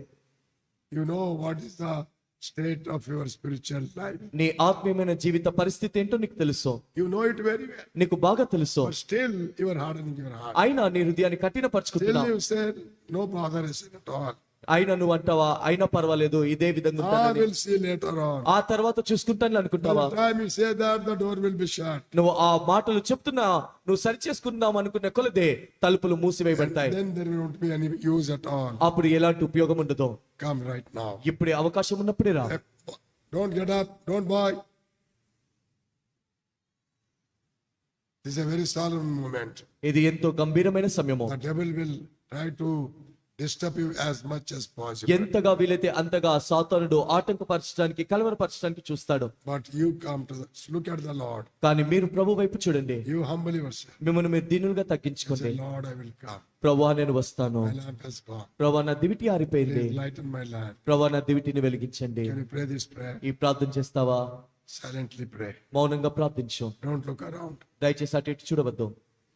you know what is the state of your spiritual life. నీ ఆత్మీయమైన జీవిత పరిస్థితి ఏంటో నీకు తెలుసు, You know it very well. నీకు బాగా తెలుసు. But still you are hardening your heart. అయినా నీ హృదయాన్ని Still కఠినపరుచుకుంటున్నావు. you say, no botheration at all. అయినా నువ్వు అంటావా, అయినా పర్వాలేదు, ఇదే విధంగా I ఉంటానని. will see later on. ఆ తర్వాత చూసుకుంటాను By అనుకుంటావా? the time you say that, the door will be shut. నువ్వు ఆ మాటలు చెప్తున్నా, నువ్వు సరి చేసుకుందాం అనుకున్న కొలదే తలుపులు మూసివేయబడతాయి. Then there won't be any use at all. అప్పుడు ఎలాంటి ఉపయోగం ఉండదు. Come right now. ఇప్పుడే అవకాశం ఉన్నప్పుడే రా. Don't get up. Don't boy. This is a very solemn moment. ఇది ఎంతో గంభీరమైన సమయము. The devil will try to disturb you as much as possible. ఎంతగా వీలైతే అంతగా సాతానుడు ఆటంకపరచడానికి, కలవరపరచడానికి చూస్తాడు. But you come to look at the Lord. కానీ మీరు ప్రభు వైపు చూడండి. You humble yourself. మిమ్మల్ని మీరు దీనులుగా Say, తగ్గించుకోండి. Lord, I will come. ప్రభువా నేను వస్తాను. My lamp has gone. ప్రభువా నా దివిటి ఆరిపోయింది. Please lighten my lamp. ప్రభువా నా దివిటిని వెలిగించండి. Can you pray this prayer? ఈ ప్రార్థన చేస్తావా? Silently pray. మౌనంగా ప్రార్థించు. Don't look around. దయచేసి అటు ఇటు చూడవద్దు.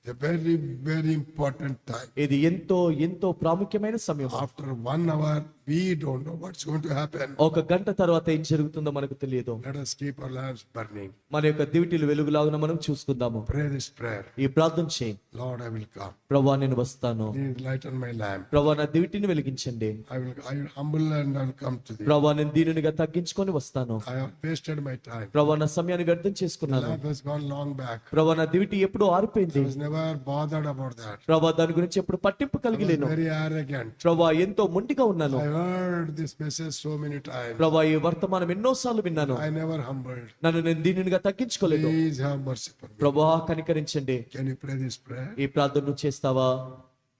A very, very important time. ఇది ఎంతో ఎంతో ప్రాముఖ్యమైన సమయం. After 1 hour, we don't know what's going to happen. ఒక గంట తర్వాత ఏం జరుగుతుందో మనకు తెలియదు. Let us keep our lamps burning. మన యొక్క దివిటీలు వెలుగులాగున మనం చూసుకుందాము. Pray this prayer. ఈ ప్రార్థన చేయి. Lord, I will come. ప్రభువా నేను వస్తాను. Please lighten my lamp. ప్రభువా నా దివిటిని వెలిగించండి. I will humble and I will come to thee. ప్రభువా నేను దీనునిగా తగ్గించుకొని వస్తాను. I have wasted my time. ప్రభువా నా సమయాన్ని వ్యర్థం The చేసుకున్నాను. lamp has gone long back. ప్రభువా నా దివిటి ఎప్పుడూ ఆరిపోయింది. I was never bothered about that. ప్రభువా దాని గురించి ఎప్పుడు పట్టింపు I was కలిగిలేను. very arrogant. ప్రభువా ఎంతో మొండిగా ఉన్నాను. I heard this message so many times. ప్రభువా ఈ వర్తమానం ఎన్నోసార్లు విన్నాను. I never humbled. నన్ను నేను దీనునిగా తగ్గించుకోలేదు. Please have mercy upon me. ప్రభువా కనికరించండి. Can you pray this prayer? ఈ ప్రార్థన నువ్వు చేస్తావా?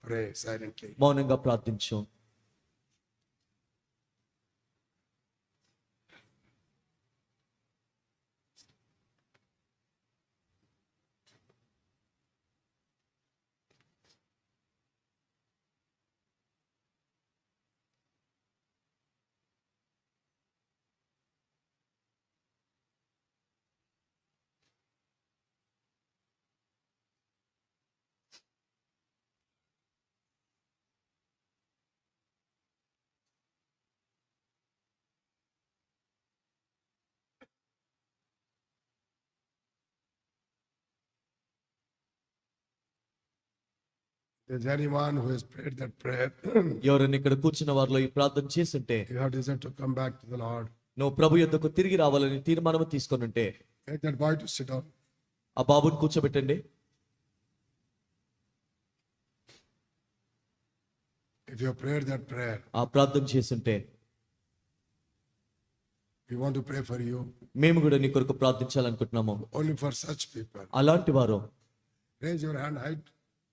Pray silently. మౌనంగా ప్రార్థించు. If there's anyone who has prayed that prayer, ఎవరైనా ఇక్కడ కూర్చున్న వారిలో ఈ ప్రార్థన చేస్తుంటే, you have decided to come back to the Lord. నువ్వు ప్రభు యొద్దకు తిరిగి రావాలని తీర్మానం తీసుకొని ఉంటే, Make that boy to sit down. ఆ బాబుని కూర్చోబెట్టండి. If you have prayed that prayer, ఆ ప్రార్థన చేస్తుంటే, we want to pray for you. మేము కూడా నీ కొరకు ప్రార్థించాలనుకుంటున్నాము. Only for such people. అలాంటి వారు Raise your hand high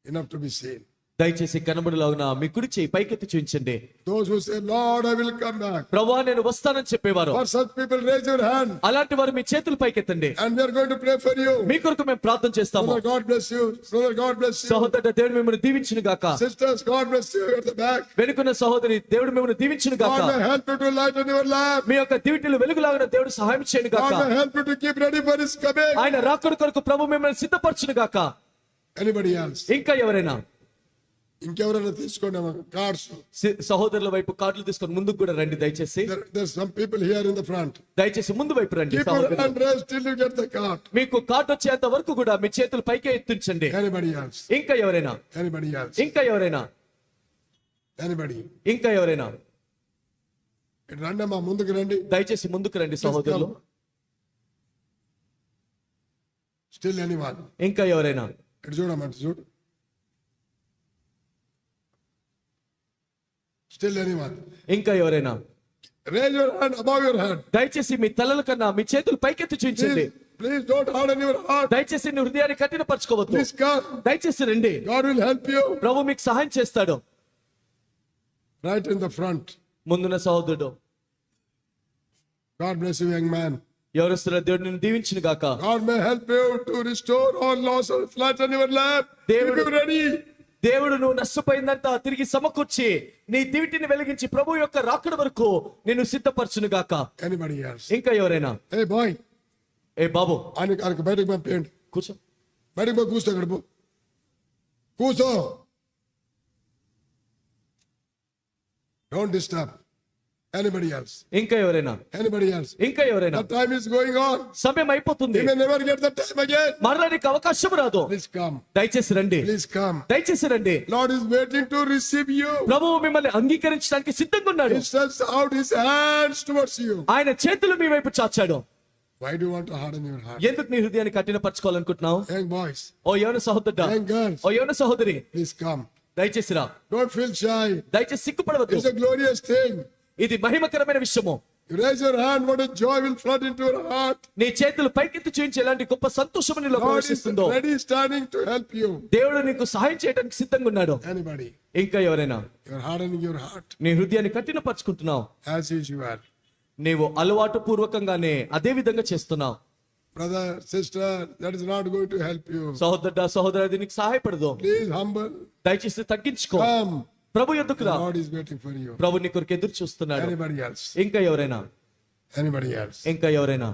enough to be seen. దయచేసి కనబడులాగున మీ కుడి చేయి పైకెత్తి చూపించండి. Those who say, Lord, I will come back. ప్రభువా నేను వస్తానని చెప్పేవారు, For such people, raise your hand. అలాంటి వారు మీ చేతులు పైకెత్తండి. And we are going to pray for you. మీ కొరకు మేము ప్రార్థన చేస్తాము. Brother, God bless you. Brother, God bless you. సహోదరుడు దేవుడు మిమ్మల్ని దీవించును గాక. Sisters, God bless you at the back. వెనుకున్న సహోదరి దేవుడు మిమ్మల్ని దీవించును గాక. God may help you to lighten your lamp. మీ యొక్క దివిటీలు వెలుగులాగున దేవుడు సహాయం చేయను గాక. God may help you to keep ready for His coming. ఆయన రాకడ కొరకు ప్రభు మిమ్మల్ని సిద్ధపరచును గాక. Anybody else? ఇంకా ఎవరైనా ఇంకెవరైనా తీసుకోండి కార్డ్స్. సహోదరుల వైపు కార్డులు తీసుకొని ముందుకు కూడా రండి దయచేసి. There's some people here in the front. దయచేసి ముందు వైపు రండి Keep your సహోదరులు. hand raised till you get the card. మీకు కార్డు వచ్చేంత వరకు కూడా మీ చేతులు పైకే ఎత్తించండి. Anybody else? ఇంకా ఎవరైనా Anybody else? ఇంకా ఎవరైనా Anybody? ఇంకా ఎవరైనా ఇటు రండి అమ్మా, ముందుకు రండి. దయచేసి ముందుకు రండి సహోదరులు. Still anyone? ఇంకా ఎవరైనా ఇటు చూడమ్మా, ఇటు చూడు. Still anyone? ఇంకా ఎవరైనా Raise your hand above your head. దయచేసి మీ తలల కన్నా మీ చేతులు పైకెత్తి చూపించండి. Please don't harden your heart. దయచేసి నీ హృదయాన్ని కఠినపరచుకోవద్దు. Please come. దయచేసి రండి. God will help you. ప్రభు మీకు సహాయం చేస్తాడు. Right in the front. ముందున్న సహోదరుడు God bless you, young man. ఎవరిస్తున్న దేవుడు నిన్ను దీవించును గాక. God may help you to restore all losses. Lighten your lamp. Keep you ready. దేవుడు నువ్వు నష్టపోయిందంతా తిరిగి సమకూర్చి నీ దివిటిని వెలిగించి ప్రభు యొక్క రాకడ వరకు నిన్ను సిద్ధపరచును గాక. Anybody else? ఇంకా ఎవరైనా Hey boy. ఏ బాబు ఆయనకు బయటకు పంపేయండి. కూర్చో. బయటకు పోయి కూర్చో. అక్కడ పో, కూర్చో. Don't disturb. Anybody else? ఇంకా ఎవరైనా? Anybody else? ఇంకా ఎవరైనా? The time is going on. సమయం అయిపోతుంది. You may never get the time again. మరలా నీకు అవకాశం రాదు. Please come. దయచేసి రండి. Please come. దయచేసి రండి. Lord is waiting to receive you. ప్రభువు మిమ్మల్ని అంగీకరించడానికి సిద్ధంగా ఉన్నాడు. He stretches out his hands towards you. ఆయన చేతులు మీ వైపు చాచాడు. Why do you want to harden your heart? ఎందుకు నీ హృదయాన్ని కఠినపరచుకోవాలనుకుంటున్నావు? Young boys, ఓ యవన సహోదరుడా, young girls, ఓ యవన సహోదరి, please come. దయచేసి రా. Don't feel shy. దయచేసి సిగ్గుపడవద్దు. It's a glorious thing. ఇది మహిమకరమైన విషయము. You raise your hand, what a joy will flood into your heart. నీ చేతులు పైకెత్తి చూపించి ఎలాంటి గొప్ప సంతోషం నీలో God is ప్రవేశిస్తుందో. ready standing to help you. దేవుడు నీకు సహాయం చేయడానికి సిద్ధంగా ఉన్నాడు. Anybody? ఇంకా ఎవరైనా? You're hardening your heart నీ హృదయాన్ని కఠినపరచుకుంటున్నావు. as usual. నీవు అలవాటు పూర్వకంగానే అదే విధంగా చేస్తున్నావు. Brother, sister, that is not going to help you. సహోదరుడా, సహోదరుడు, నీకు సహాయపడదు. Please humble. దయచేసి తగ్గించుకో. Come. ప్రభు ఎదుకు రా. God is waiting for you. ప్రభు నీ కొరకు ఎదురు చూస్తున్నాడు. Anybody else? ఇంకా ఎవరైనా? Anybody else? ఇంకా ఎవరైనా?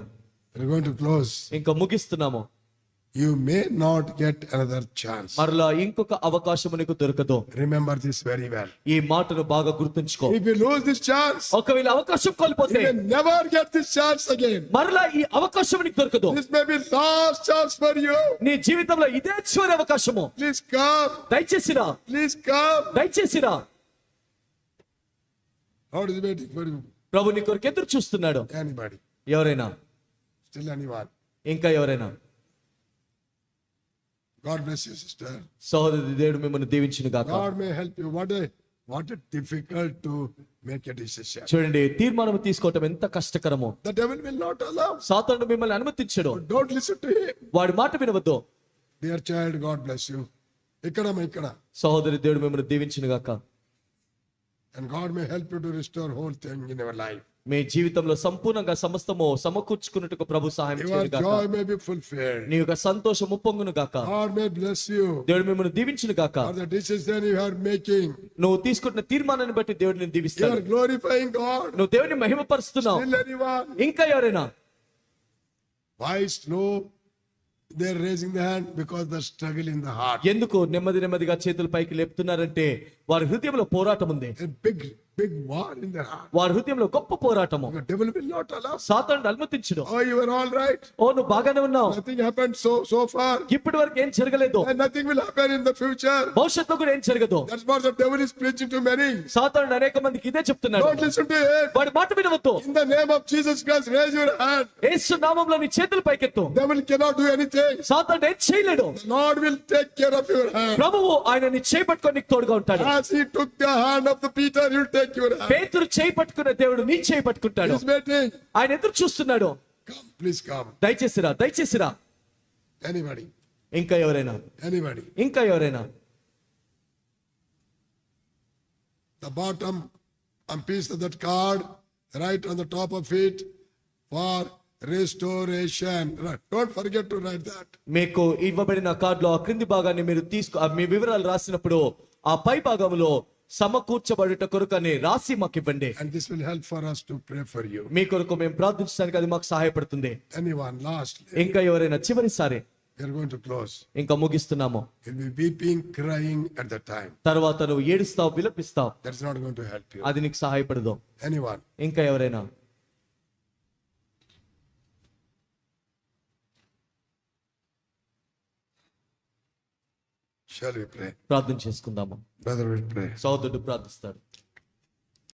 We're going to close. ఇంకా ముగిస్తున్నాము. You may not get another chance. మరలా ఇంకొక అవకాశం నీకు దొరకదు. Remember this very well. ఈ మాటను బాగా గుర్తుంచుకో. If you lose this chance, ఒకవేళ అవకాశం కోల్పోతే you may never get this chance again. మరలా ఈ అవకాశం నీకు దొరకదు. This may be last chance for you. నీ జీవితంలో ఇదే చివరి అవకాశము. Please come. దయచేసి రా. Please come. దయచేసి రా. God is waiting for you. ప్రభు నీ కొరకు ఎదురు చూస్తున్నాడు. Anybody? ఎవరైనా? Still anyone? ఇంకా ఎవరైనా? God bless you, sister. సహోదరుడు, దేవుడు మిమ్మల్ని దీవించును గాక. God may help you. What a difficult to make a decision. చూడండి, తీర్మానం తీసుకోవటం ఎంత కష్టకరమో. The devil will not allow. సాతానుడు మిమ్మల్ని అనుమతించడు. Don't listen to him. వాడి మాట వినవద్దు. Dear child, God bless you. Ikkada. సహోదరి, దేవుడు మిమ్మల్ని దీవించును గాక. And God may help you to restore whole thing in your life. మీ జీవితంలో సంపూర్ణంగా సమస్తము సమకూర్చుకున్నట్టుకు ప్రభు సహాయం Your చేయను గాక. joy may be fulfilled. నీ యొక్క సంతోషం ఉప్పొంగును గాక. God may bless you దేవుడు మిమ్మల్ని దీవించును గాక. for the decision you are making. నువ్వు తీసుకుంటున్న తీర్మానాన్ని బట్టి దేవుడు నిన్ను You దీవిస్తాడు. are glorifying God. నువ్వు దేవుని మహిమపరుస్తున్నావు. Still anyone? ఇంకా ఎవరైనా? Why slow? They're raising the hand because the struggle in the heart. ఎందుకు నెమ్మదిగా చేతుల పైకి లేపుతున్నారంటే వారి హృదయంలో పోరాటం ఉంది. A big war in their heart. వారి హృదయంలో గొప్ప పోరాటము. The devil will not allow. సాతానుడు అనుమతించును. Oh, you are all right. ఓ, నువ్వు బాగానే ఉన్నావు. Nothing happened so far. ఇప్పటి వరకు ఏం జరగలేదు. And nothing will happen in the future. భవిష్యత్తులో కూడా ఏం జరగదు. That's what the devil is preaching to many. సాతానుడు అనేక మందికి ఇదే చెప్తున్నాడు. Don't listen to him. వాడి మాట వినవద్దు. In the name of Jesus Christ, raise your hand. యేసు నామములో నీ చేతులు పైకెత్తు. Devil cannot do anything. సాతానుడు ఏం చేయలేడు. The Lord will take care of your hand. ప్రభువు ఆయన నీ చేయి పట్టుకొని నీకు తోడుగా ఉంటాడు. As he took the hand of the Peter, he'll take your hand. పేతురు చేయి పట్టుకున్న దేవుడు నీ చేయి పట్టుకుంటాడు. He's waiting. ఆయన ఎదురు చూస్తున్నాడు. Come, please come. దయచేసి రా. Anybody? ఇంకా ఎవరైనా? Anybody? ఇంకా ఎవరైనా? The bottom and piece of that card, right on the top of it, for restoration. Right. Don't forget to write that. మీకు ఇవ్వబడిన కార్డులో ఆ క్రింది భాగాన్ని మీరు మీ వివరాలు రాసినప్పుడు ఆ పై భాగంలో సమకూర్చబడుట కొరకు అని రాసి మాకు ఇవ్వండి. And this will help for us to pray for you. మీ కొరకు మేము ప్రార్థించడానికి అది మాకు సహాయపడుతుంది. Anyone? Lastly, ఇంకా ఎవరైనా? చివరిసారి we are going to close. ఇంకా ముగిస్తున్నాము. You'll be weeping, crying at that time. తర్వాత నువ్వు ఏడుస్తావు, విలపిస్తావు. That's not going to help you. అది నీకు సహాయపడదు. Anyone? ఇంకా ఎవరైనా? Shall we pray? ప్రార్థన చేసుకుందాము. Brother will pray. సహోదరుడు ప్రార్థిస్తాడు.